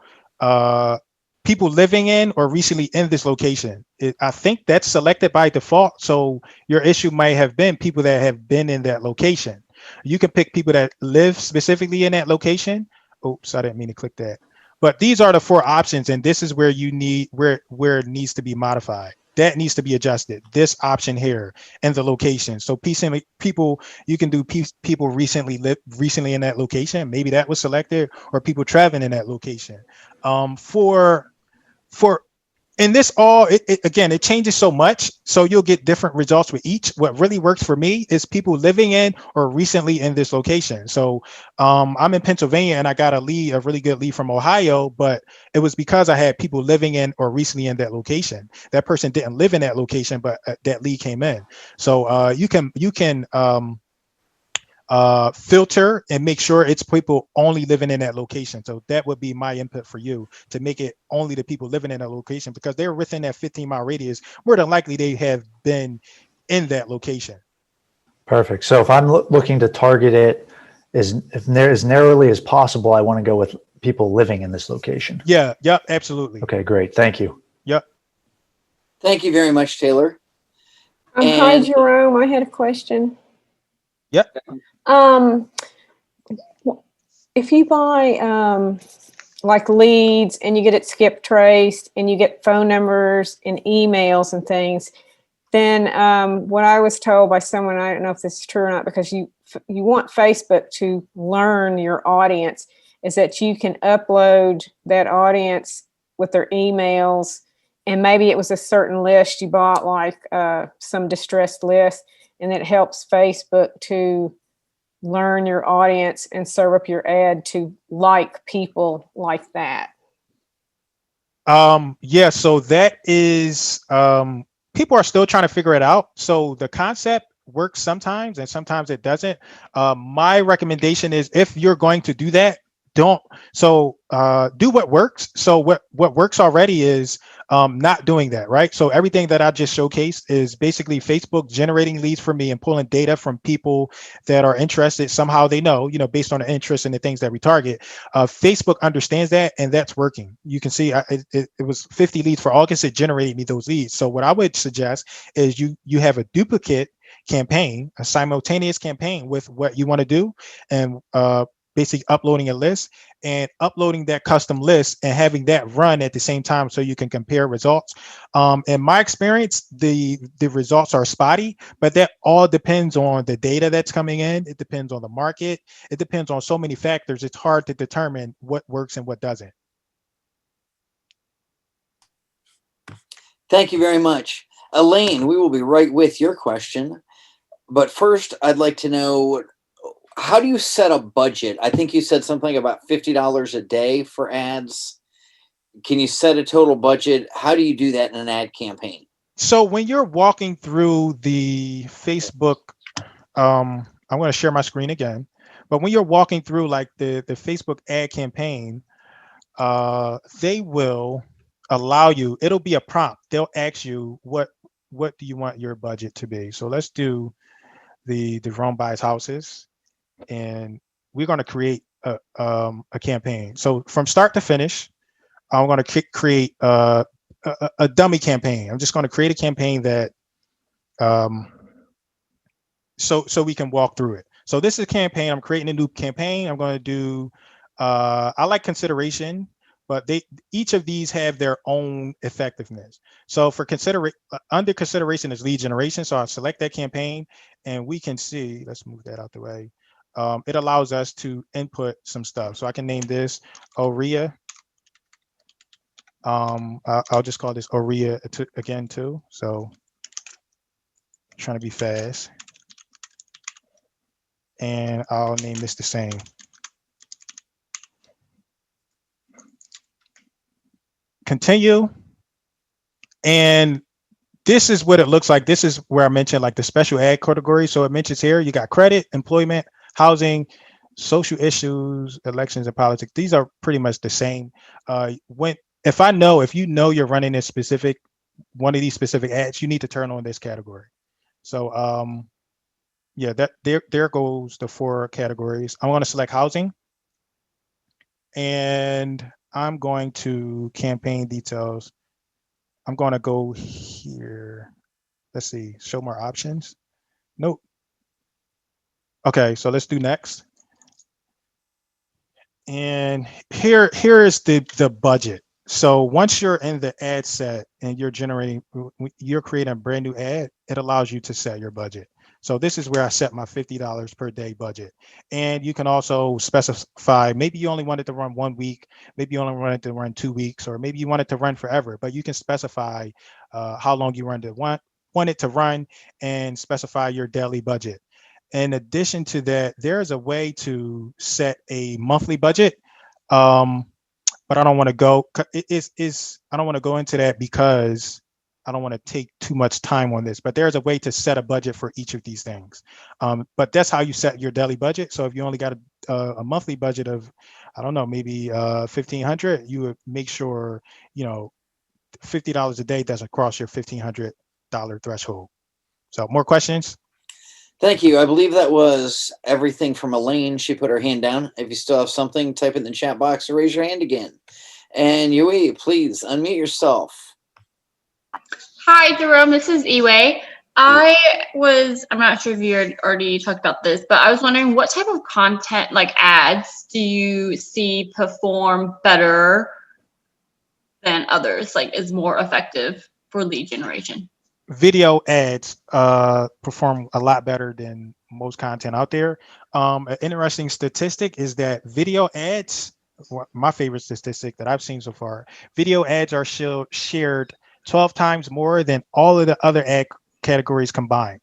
people living in or recently in this location, I think that's selected by default. So your issue might have been people that have been in that location. You can pick people that live specifically in that location. Oops, I didn't mean to click that. But these are the 4 options, and this is where you need where it needs to be modified. That needs to be adjusted. This option here and the location. So people, you can do people recently in that location. Maybe that was selected, or people traveling in that location. And this all, again, it changes so much. So you'll get different results with each. What really works for me is people living in or recently in this location. So I'm in Pennsylvania, and I got a really good lead from Ohio, but it was because I had people living in or recently in that location. That person didn't live in that location, but that lead came in. So you can filter and make sure it's people only living in that location. So that would be my input for you, to make it only the people living in that location, because they're within that 15-mile radius. More than likely they have been in that location. Perfect. So if I'm looking to target it as narrowly as possible, I want to go with people living in this location. Yeah. Yep. Absolutely. Okay, great. Thank you. Yep. Thank you very much, Taylor. Hi, Jerome. I had a question. Yep. If you buy like leads and you get it skip traced and you get phone numbers and emails and things, then what I was told by someone, I don't know if this is true or not, because you want Facebook to learn your audience, is that you can upload that audience with their emails, and maybe it was a certain list you bought, like some distressed list, and it helps Facebook to learn your audience and serve up your ad to like people like that. Yeah, so that is people are still trying to figure it out. So the concept works sometimes and sometimes it doesn't. My recommendation is, if you're going to do that, don't. So do what works. So what works already is not doing that, right? So everything that I just showcased is basically Facebook generating leads for me and pulling data from people that are interested. Somehow they know, based on the interest and the things that we target. Facebook understands that, and that's working. You can see it was 50 leads for August. It generated me those leads. So what I would suggest is you have a duplicate campaign, a simultaneous campaign with what you want to do, and basically uploading a list and uploading that custom list and having that run at the same time so you can compare results. In my experience, the results are spotty, but that all depends on the data that's coming in. It depends on the market. It depends on so many factors. It's hard to determine what works and what doesn't. Thank you very much. Elaine, we will be right with your question. But first, I'd like to know, how do you set a budget? I think you said something about $50 a day for ads. Can you set a total budget? How do you do that in an ad campaign? So when you're walking through the Facebook, I'm going to share my screen again. But when you're walking through like the Facebook ad campaign, they will allow you, it'll be a prompt. They'll ask you what do you want your budget to be? So let's do the Jerome buys houses, and we're going to create a campaign. So from start to finish, I'm going to create a dummy campaign. I'm just going to create a campaign that so we can walk through it. So this is a campaign. I'm creating a new campaign. I'm going to do I like consideration, but each of these have their own effectiveness. So for under consideration is lead generation. So I'll select that campaign, and we can see, let's move that out the way. It allows us to input some stuff. So I can name this OREIA. I'll just call this OREIA again too. So trying to be fast. And I'll name this the same. Continue. And this is what it looks like. This is where I mentioned like the special ad category. So it mentions here, you got credit, employment, housing, social issues, elections, and politics. These are pretty much the same. If you know you're running one of these specific ads, you need to turn on this category. So yeah, that there goes the 4 categories. I'm going to select housing, and I'm going to campaign details. I'm going to go here. Let's see, show more options. Nope. Okay, so let's do next. And here is the budget. So once you're in the ad set and you're creating a brand new ad, it allows you to set your budget. So this is where I set my $50 per day budget. And you can also specify, maybe you only want it to run 1 week, maybe you only want it to run 2 weeks, or maybe you want it to run forever, but you can specify how long you want it to run and specify your daily budget. In addition to that, there is a way to set a monthly budget. But I don't want to go. I don't want to go into that because I don't want to take too much time on this. But there's a way to set a budget for each of these things. But that's how you set your daily budget. So if you only got a monthly budget of, I don't know, maybe $1,500, you would make sure $50 a day doesn't cross your $1,500 threshold. So more questions? Thank you. I believe that was everything from Elaine. She put her hand down. If you still have something, type it in the chat box or raise your hand again. And Yui, please unmute yourself. Hi, Jerome. This is Iwe. I'm not sure if you had already talked about this, but I was wondering what type of content, like ads, do you see perform better than others, like is more effective for lead generation? Video ads perform a lot better than most content out there. An interesting statistic is that video ads, my favorite statistic that I've seen so far, video ads are shared 12 times more than all of the other ad categories combined.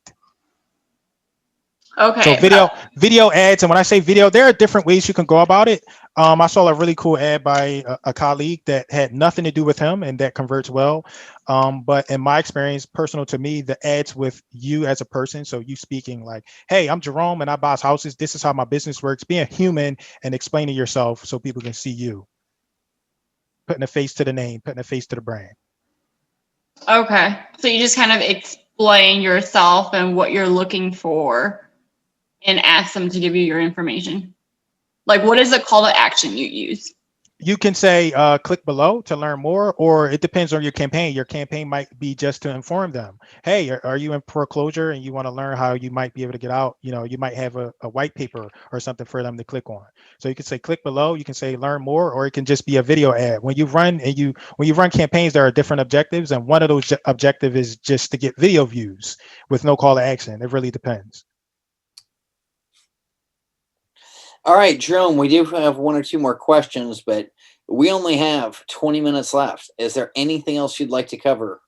Okay. So video ads, and when I say video, there are different ways you can go about it. I saw a really cool ad by a colleague that had nothing to do with him, and that converts well. But in my experience, personal to me, the ads with you as a person, so you speaking like, "Hey, I'm Jerome, and I buy houses. This is how my business works." Being human and explaining yourself so people can see you, putting a face to the name, putting a face to the brand. Okay. So you just kind of explain yourself and what you're looking for and ask them to give you your information. Like, what is the call to action you use? You can say click below to learn more, or it depends on your campaign. Your campaign might be just to inform them, hey, are you in foreclosure and you want to learn how you might be able to get out? You might have a white paper or something for them to click on. So you can say click below, you can say learn more, or it can just be a video ad. When you run campaigns, there are different objectives, and one of those objective is just to get video views with no call to action. It really depends. All right, Jerome, we do have one or two more questions, but we only have 20 minutes left. Is there anything else you'd like to cover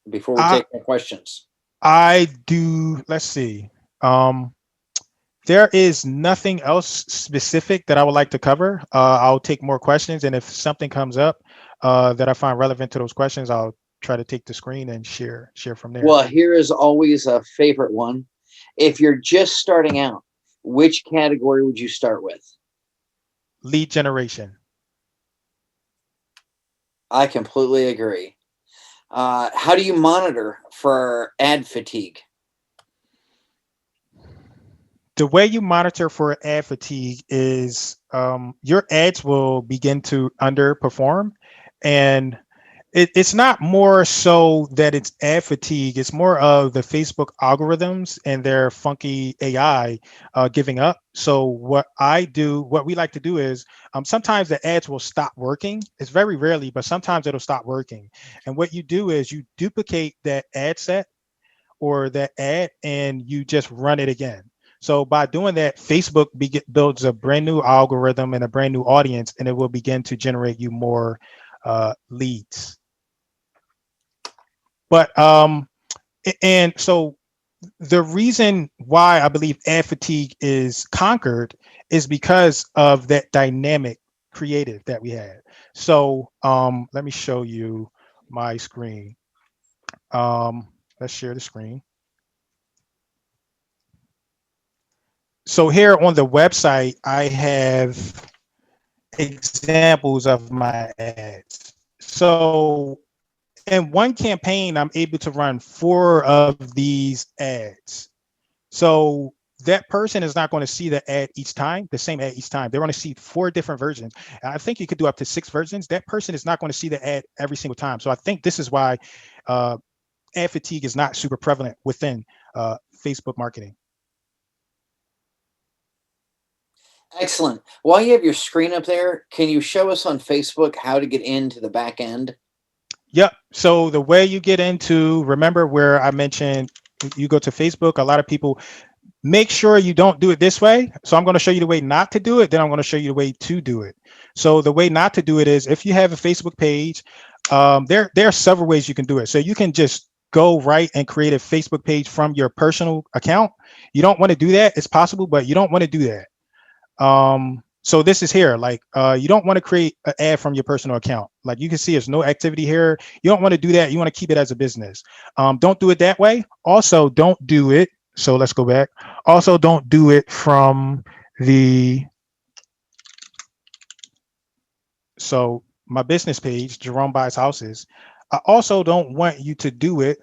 before we take more questions? I do. Let's see. There is nothing else specific that I would like to cover. I'll take more questions, and if something comes up that I find relevant to those questions, I'll try to take the screen and share from there. Well, here is always a favorite one. If you're just starting out, which category would you start with? Lead generation. I completely agree. How do you monitor for ad fatigue? The way you monitor for ad fatigue is your ads will begin to underperform, and it's not more so that it's ad fatigue. It's more of the Facebook algorithms and their funky AI giving up. So what we like to do is sometimes the ads will stop working. It's very rarely, but sometimes it'll stop working. And what you do is you duplicate that ad set or that ad and you just run it again. So by doing that, Facebook builds a brand new algorithm and a brand new audience, and it will begin to generate you more leads. But and so the reason why I believe ad fatigue is conquered is because of that dynamic creative that we had. So let me show you my screen. Let's share the screen. So here on the website, I have examples of my ads. So in one campaign, I'm able to run 4 of these ads. So that person is not going to see the ad each time, the same ad each time. They're going to see 4 different versions. And I think you could do up to 6 versions. That person is not going to see the ad every single time. So I think this is why ad fatigue is not super prevalent within Facebook marketing. Excellent. While you have your screen up there, can you show us on Facebook how to get into the back end? Yep. So the way you get into, remember where I mentioned you go to Facebook, a lot of people make sure you don't do it this way. So I'm going to show you the way not to do it. Then I'm going to show you the way to do it. So the way not to do it is if you have a Facebook page, there are several ways you can do it. So you can just go right and create a Facebook page from your personal account. You don't want to do that. It's possible, but you don't want to do that. So this is here, like, you don't want to create an ad from your personal account. Like you can see there's no activity here. You don't want to do that. You want to keep it as a business. Don't do it that way. Also, don't do it. So let's go back. Also, don't do it from so my business page, Jerome Buys Houses. I also don't want you to do it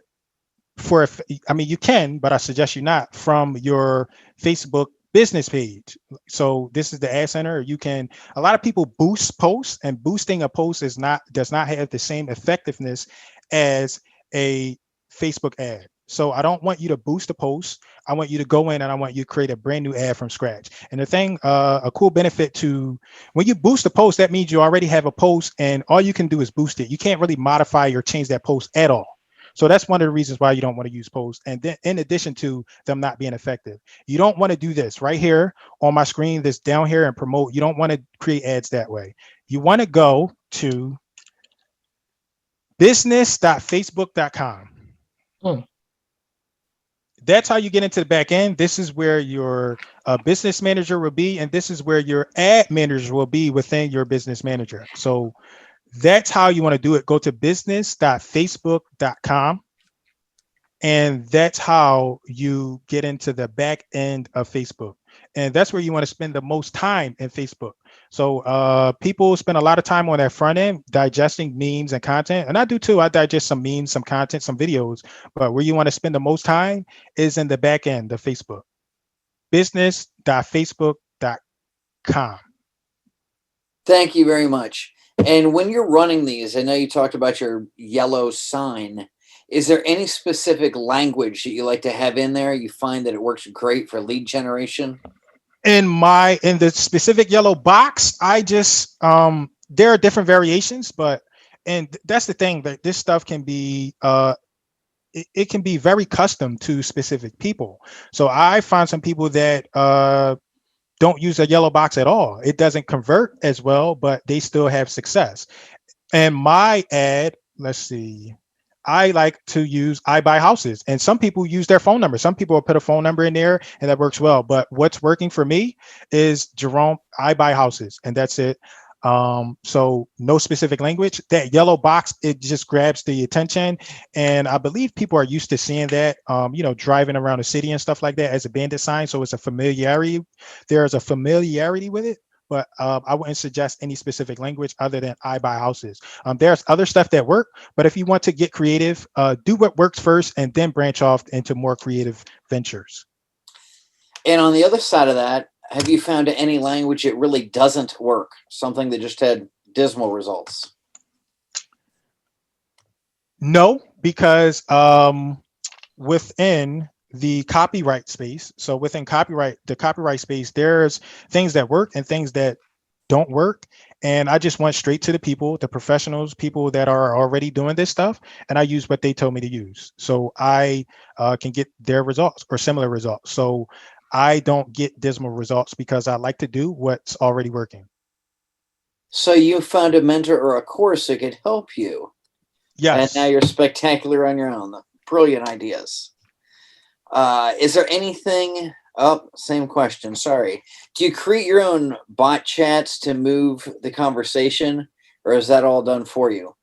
you can, but I suggest you not from your Facebook business page. So this is the ad center. A lot of people boost posts, and boosting a post does not have the same effectiveness as a Facebook ad. So I don't want you to boost a post. I want you to go in and I want you to create a brand new ad from scratch. And the thing, a cool benefit to when you boost a post, that means you already have a post and all you can do is boost it. You can't really modify or change that post at all. So that's one of the reasons why you don't want to use posts. And then in addition to them not being effective, you don't want to do this right here on my screen, this down here and promote. You don't want to create ads that way. You want to go to business.facebook.com. that's how you get into the back end. This is where your business manager will be, and this is where your ad manager will be within your business manager. So that's how you want to do it. Go to business.facebook.com, and that's how you get into the back end of Facebook. And that's where you want to spend the most time in Facebook. So people spend a lot of time on that front end digesting memes and content. And I do too. I digest some memes, some content, some videos. But where you want to spend the most time is in the back end of Facebook. Business.facebook.com. Thank you very much. And when you're running these, I know you talked about your yellow sign. Is there any specific language that you like to have in there? You find that it works great for lead generation? In the specific yellow box, I just there are different variations, but and that's the thing, that this stuff can be it can be very custom to specific people. So I find some people that don't use a yellow box at all. It doesn't convert as well, but they still have success. And my ad, let's see, I like to use I buy houses, and some people use their phone number. Some people will put a phone number in there and that works well. But what's working for me is Jerome, I buy houses, and that's it. So no specific language. That yellow box, it just grabs the attention. And I believe people are used to seeing that, driving around the city and stuff like that as a bandit sign. So it's a familiarity. There's a familiarity with it. But I wouldn't suggest any specific language other than I buy houses. There's other stuff that work, but if you want to get creative, do what works first and then branch off into more creative ventures. And on the other side of that, have you found any language that really doesn't work? Something that just had dismal results? No, because within the copyright space, so within the copyright space, there's things that work and things that don't work. And I just went straight to the people, the professionals, people that are already doing this stuff, and I use what they told me to use. So I can get their results or similar results. So I don't get dismal results because I like to do what's already working. So you found a mentor or a course that could help you. Yes. And now you're spectacular on your own. Brilliant ideas. Is there anything? Oh, same question. Sorry. Do you create your own bot chats to move the conversation, or is that all done for you?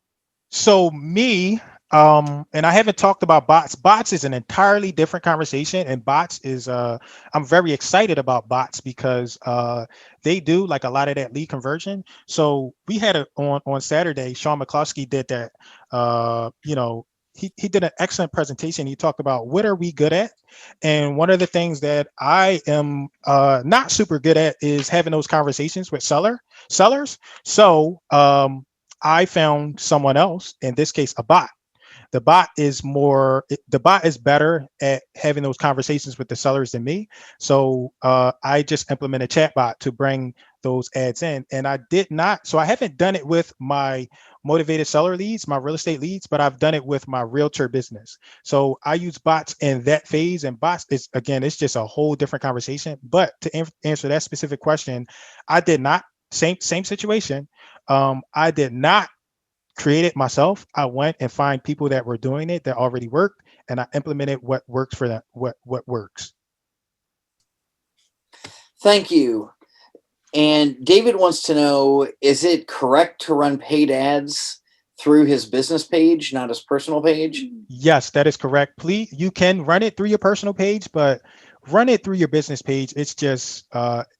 So me, and I haven't talked about bots. Bots is an entirely different conversation, and bots is I'm very excited about bots because they do like a lot of that lead conversion. So we had on Saturday, Sean McCloskey did that. He did an excellent presentation. He talked about what are we good at, and one of the things that I am not super good at is having those conversations with sellers. So I found someone else, in this case, a bot. The bot is better at having those conversations with the sellers than me. So I just implemented a chat bot to bring those ads in. And I haven't done it with my motivated seller leads, my real estate leads, but I've done it with my realtor business. So I use bots in that phase, and bots is, again, it's just a whole different conversation. But to answer that specific question, I did not, same situation. I did not create it myself. I went and find people that were doing it that already worked, and I implemented what works for them, what works. Thank you. And David wants to know, is it correct to run paid ads through his business page, not his personal page? Yes, that is correct. Please, you can run it through your personal page, but run it through your business page. It's just,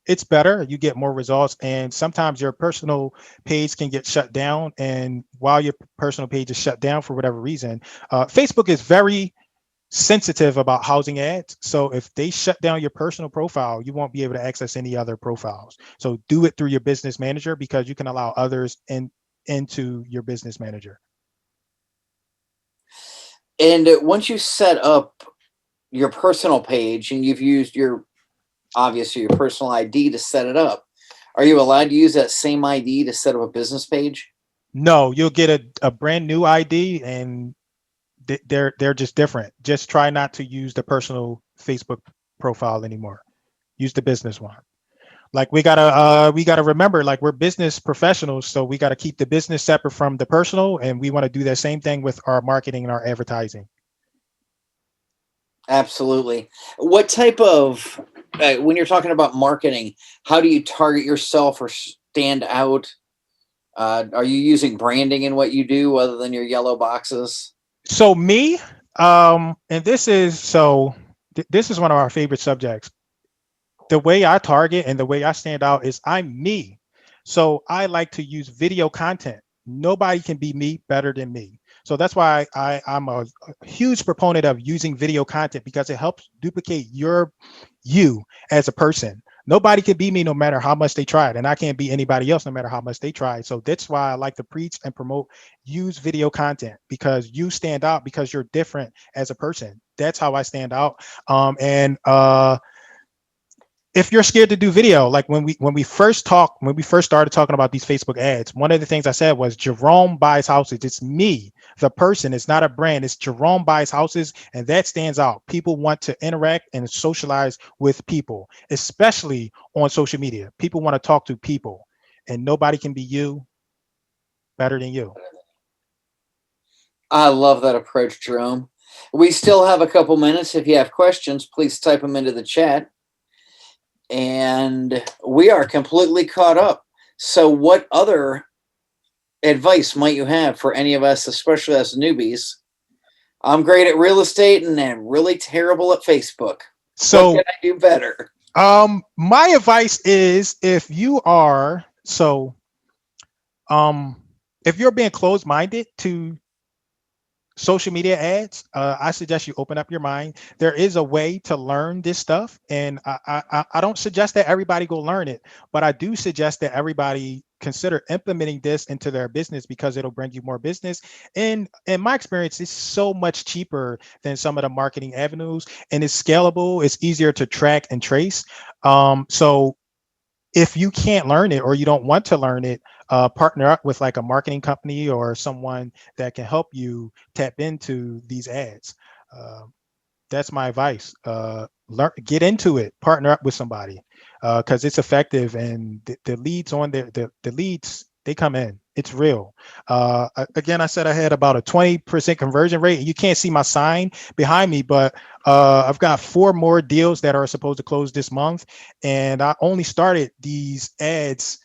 it's better. You get more results. And sometimes your personal page can get shut down. And while your personal page is shut down for whatever reason, Facebook is very sensitive about housing ads. So if they shut down your personal profile, you won't be able to access any other profiles. So do it through your business manager, because you can allow others into your business manager. And once you set up your personal page and you've used your personal ID to set it up, are you allowed to use that same ID to set up a business page? No, you'll get a brand new ID, and they're just different. Just try not to use the personal Facebook profile anymore. Use the business one. Like we gotta remember, like, we're business professionals, so we gotta keep the business separate from the personal, and we want to do that same thing with our marketing and our advertising. Absolutely. What type of, when you're talking about marketing, how do you target yourself or stand out? Are you using branding in what you do other than your yellow boxes? So me, and this is one of our favorite subjects. The way I target and the way I stand out is I'm me. So I like to use video content. Nobody can be me better than me. So that's why I'm a huge proponent of using video content, because it helps duplicate you as a person. Nobody can be me no matter how much they tried, and I can't be anybody else no matter how much they tried. So that's why I like to preach and promote use video content, because you stand out because you're different as a person. That's how I stand out. And if you're scared to do video, like when we first started talking about these Facebook ads, one of the things I said was Jerome buys houses. It's me, the person. It's not a brand. It's Jerome buys houses, and that stands out. People want to interact and socialize with people, especially on social media. People want to talk to people, and nobody can be you better than you. I love that approach, Jerome. We still have a couple minutes. If you have questions, please type them into the chat. And we are completely caught up. So what other advice might you have for any of us, especially as newbies? I'm great at real estate and I'm really terrible at Facebook. So what can I do better? My advice is, if you're being closed-minded to social media ads, I suggest you open up your mind. There is a way to learn this stuff, and I don't suggest that everybody go learn it, but I do suggest that everybody consider implementing this into their business, because it'll bring you more business. And in my experience, it's so much cheaper than some of the marketing avenues, and it's scalable. It's easier to track and trace. So if you can't learn it or you don't want to learn it, partner up with like a marketing company or someone that can help you tap into these ads. That's my advice. Get into it, partner up with somebody, because it's effective, and the leads on there, the leads, they come in. It's real. Again, I said I had about a 20% conversion rate. You can't see my sign behind me, but I've got 4 more deals that are supposed to close this month. And I only started these ads,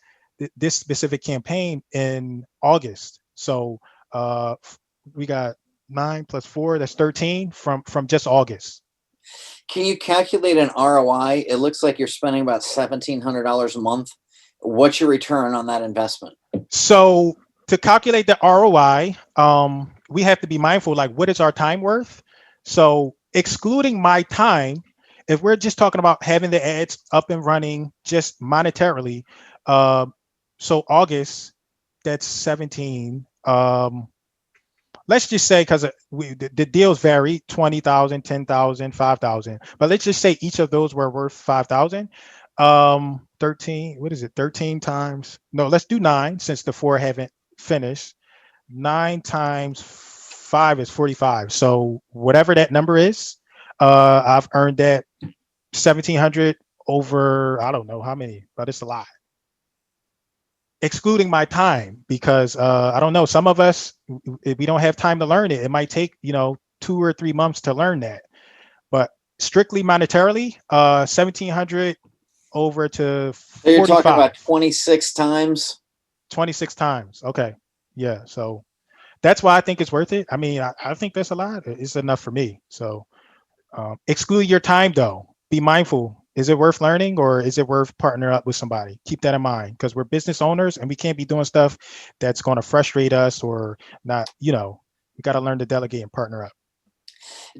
this specific campaign, in August. So we got 9 plus 4, that's 13 from just August. Can you calculate an ROI? It looks like you're spending about $1,700 a month. What's your return on that investment? So to calculate the ROI, we have to be mindful, like, what is our time worth? So excluding my time, if we're just talking about having the ads up and running just monetarily, so August, that's 17. Let's just say, because the deals vary, 20,000, 10,000, 5,000. But let's just say each of those were worth 5,000. 13, what is it? 13 times, no, let's do 9, since the 4 haven't finished. 9 times 5 is 45. So whatever that number is, I've earned that 1,700 over, I don't know how many, but it's a lot. Excluding my time, because I don't know, some of us, we don't have time to learn it. It might take 2 or 3 months to learn that. But strictly monetarily, 1,700 over to 45. So you're talking about 26 times? 26 times. Okay. Yeah. So that's why I think it's worth it. I mean, I think that's a lot. It's enough for me. So exclude your time, though. Be mindful. Is it worth learning, or is it worth partnering up with somebody? Keep that in mind, because we're business owners and we can't be doing stuff that's going to frustrate us or not. We got to learn to delegate and partner up.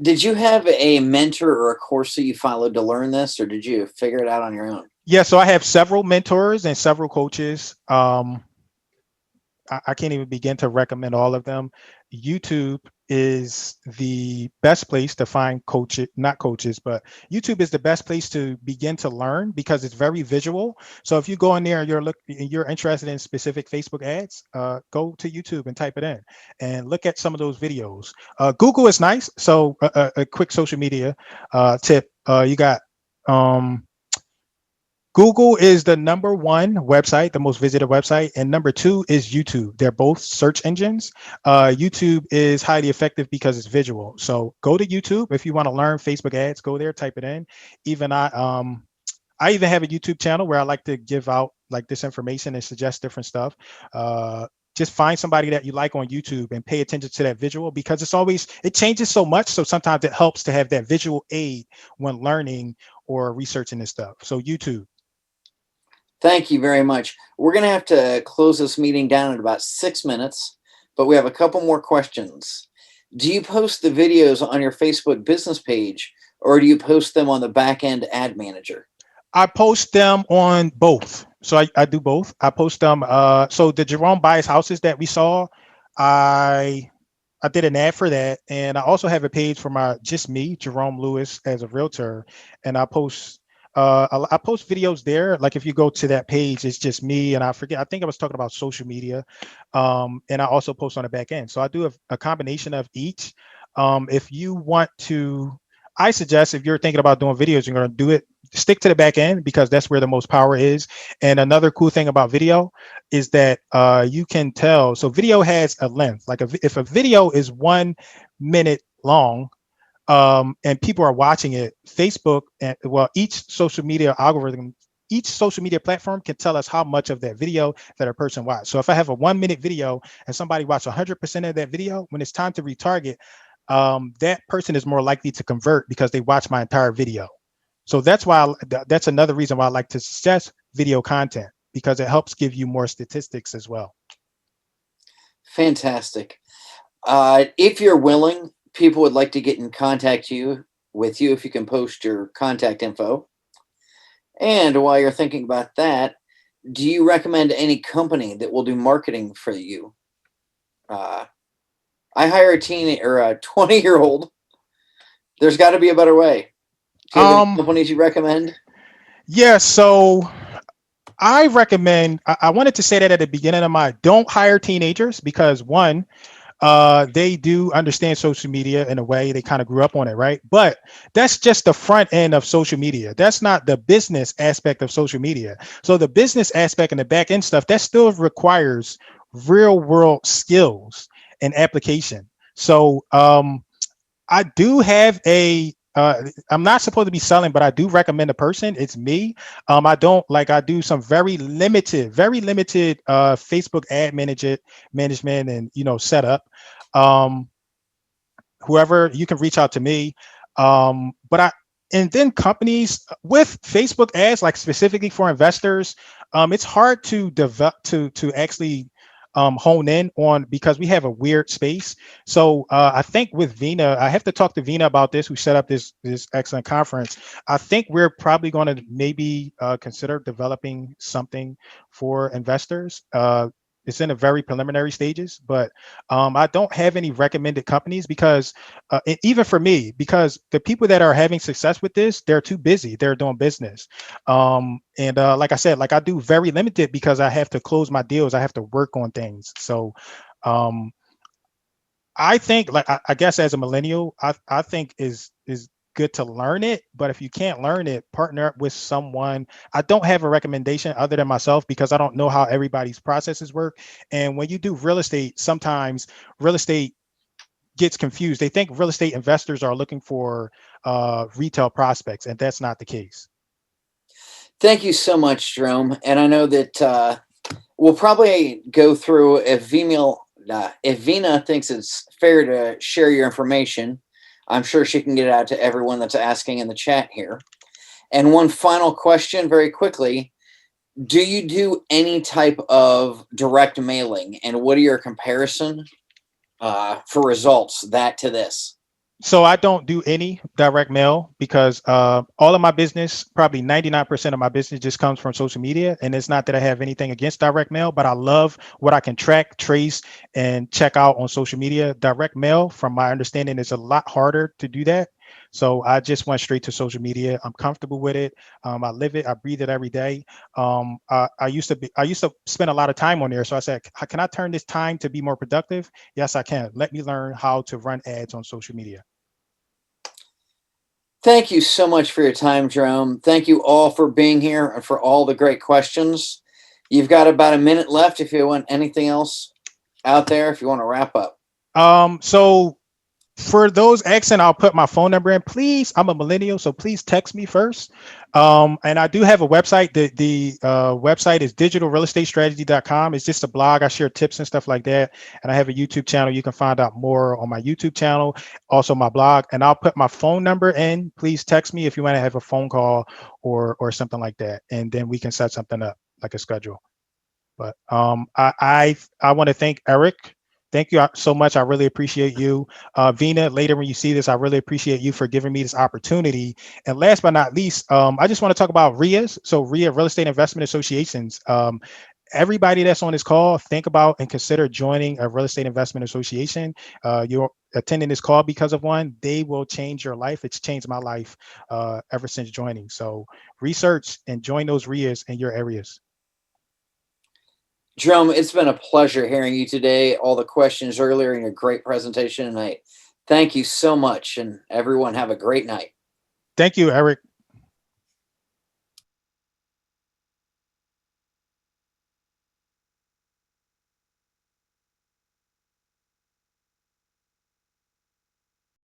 Did you have a mentor or a course that you followed to learn this, or did you figure it out on your own? Yeah, so I have several mentors and several coaches. I can't even begin to recommend all of them. YouTube is the best place to find not coaches, but YouTube is the best place to begin to learn, because it's very visual. So if you go in there and you're interested in specific Facebook ads, go to YouTube and type it in and look at some of those videos. Google is nice. So a quick social media tip, you got Google is the #1 website, the most visited website, and #2 is YouTube. They're both search engines. YouTube is highly effective because it's visual. So go to YouTube if you want to learn Facebook ads. Go there, type it in. Even I even have a YouTube channel where I like to give out like this information and suggest different stuff. Just find somebody that you like on YouTube and pay attention to that visual, because it changes so much. So sometimes it helps to have that visual aid when learning or researching this stuff. So YouTube. Thank you very much. We're going to have to close this meeting down in about 6 minutes, but we have a couple more questions. Do you post the videos on your Facebook business page, or do you post them on the back end ad manager? I post them on both. So I do both. I post them. So the Jerome buys houses that we saw, I did an ad for that. And I also have a page for just me, Jerome Lewis, as a realtor. And I post videos there. Like if you go to that page, it's just me, and I think I was talking about social media. And I also post on the back end. So I do a combination of each. If you want to, I suggest if you're thinking about doing videos, you're going to do it, stick to the back end, because that's where the most power is. And another cool thing about video is that you can tell. So video has a length. Like if a video is 1 minute long, and people are watching it, Facebook each social media algorithm, each social media platform can tell us how much of that video that a person watched. So if I have a 1 minute video and somebody watched 100% of that video, when it's time to retarget, that person is more likely to convert because they watch my entire video. So that's why that's another reason why I like to suggest video content, because it helps give you more statistics as well. Fantastic. If you're willing, people would like to get in contact with you if you can post your contact info. And while you're thinking about that, do you recommend any company that will do marketing for you? I hire a 20-year-old. There's got to be a better way. Do you have any companies you recommend? Yeah, so I recommend, I wanted to say that at the beginning of don't hire teenagers, because one, they do understand social media in a way, they kind of grew up on it, right? But that's just the front end of social media. That's not the business aspect of social media. So the business aspect and the back end stuff, that still requires real world skills and application. So I do have I'm not supposed to be selling, but I do recommend a person. It's me. I do some very limited Facebook ad management and setup. Whoever, you can reach out to me. And then companies with Facebook ads, like specifically for investors, it's hard to develop to actually hone in on, because we have a weird space. So I think with Vina, I have to talk to Vina about this, who set up this excellent conference. I think we're probably going to maybe consider developing something for investors. It's in a very preliminary stages, but I don't have any recommended companies, because even for me, because the people that are having success with this, they're too busy. They're doing business. And like I said, like I do very limited, because I have to close my deals. I have to work on things. So I think, like, I guess as a millennial, I think is good to learn it. But if you can't learn it, partner up with someone. I don't have a recommendation other than myself, because I don't know how everybody's processes work. And when you do real estate, sometimes real estate gets confused. They think real estate investors are looking for retail prospects, and that's not the case. Thank you so much, Jerome. And I know that we'll probably go through if Vina thinks it's fair to share your information. I'm sure she can get it out to everyone that's asking in the chat here. And one final question very quickly. Do you do any type of direct mailing? And what are your comparison for results to this? So I don't do any direct mail, because all of my business, probably 99% of my business, just comes from social media. And it's not that I have anything against direct mail, but I love what I can track, trace, and check out on social media. Direct mail, from my understanding, is a lot harder to do that. So I just went straight to social media. I'm comfortable with it. I live it. I breathe it every day. I used to spend a lot of time on there. So I said, can I turn this time to be more productive? Yes, I can. Let me learn how to run ads on social media. Thank you so much for your time, Jerome. Thank you all for being here and for all the great questions. You've got about a minute left if you want anything else out there, if you want to wrap up. So for those asking, I'll put my phone number in. Please, I'm a millennial, so please text me first. And I do have a website. The website is digitalrealestatestrategy.com. It's just a blog. I share tips and stuff like that. And I have a YouTube channel. You can find out more on my YouTube channel, also my blog. And I'll put my phone number in. Please text me if you want to have a phone call or something like that. And then we can set something up, like a schedule. But I want to thank Eric. Thank you so much. I really appreciate you. Vina, later when you see this, I really appreciate you for giving me this opportunity. And last but not least, I just want to talk about REIAs. So REIA, Real Estate Investment Associations. Everybody that's on this call, think about and consider joining a real estate investment association. You're attending this call because of one. They will change your life. It's changed my life ever since joining. So research and join those REIAs in your areas. Jerome, it's been a pleasure hearing you today, all the questions earlier and your great presentation tonight. Thank you so much, and everyone have a great night. Thank you, Eric.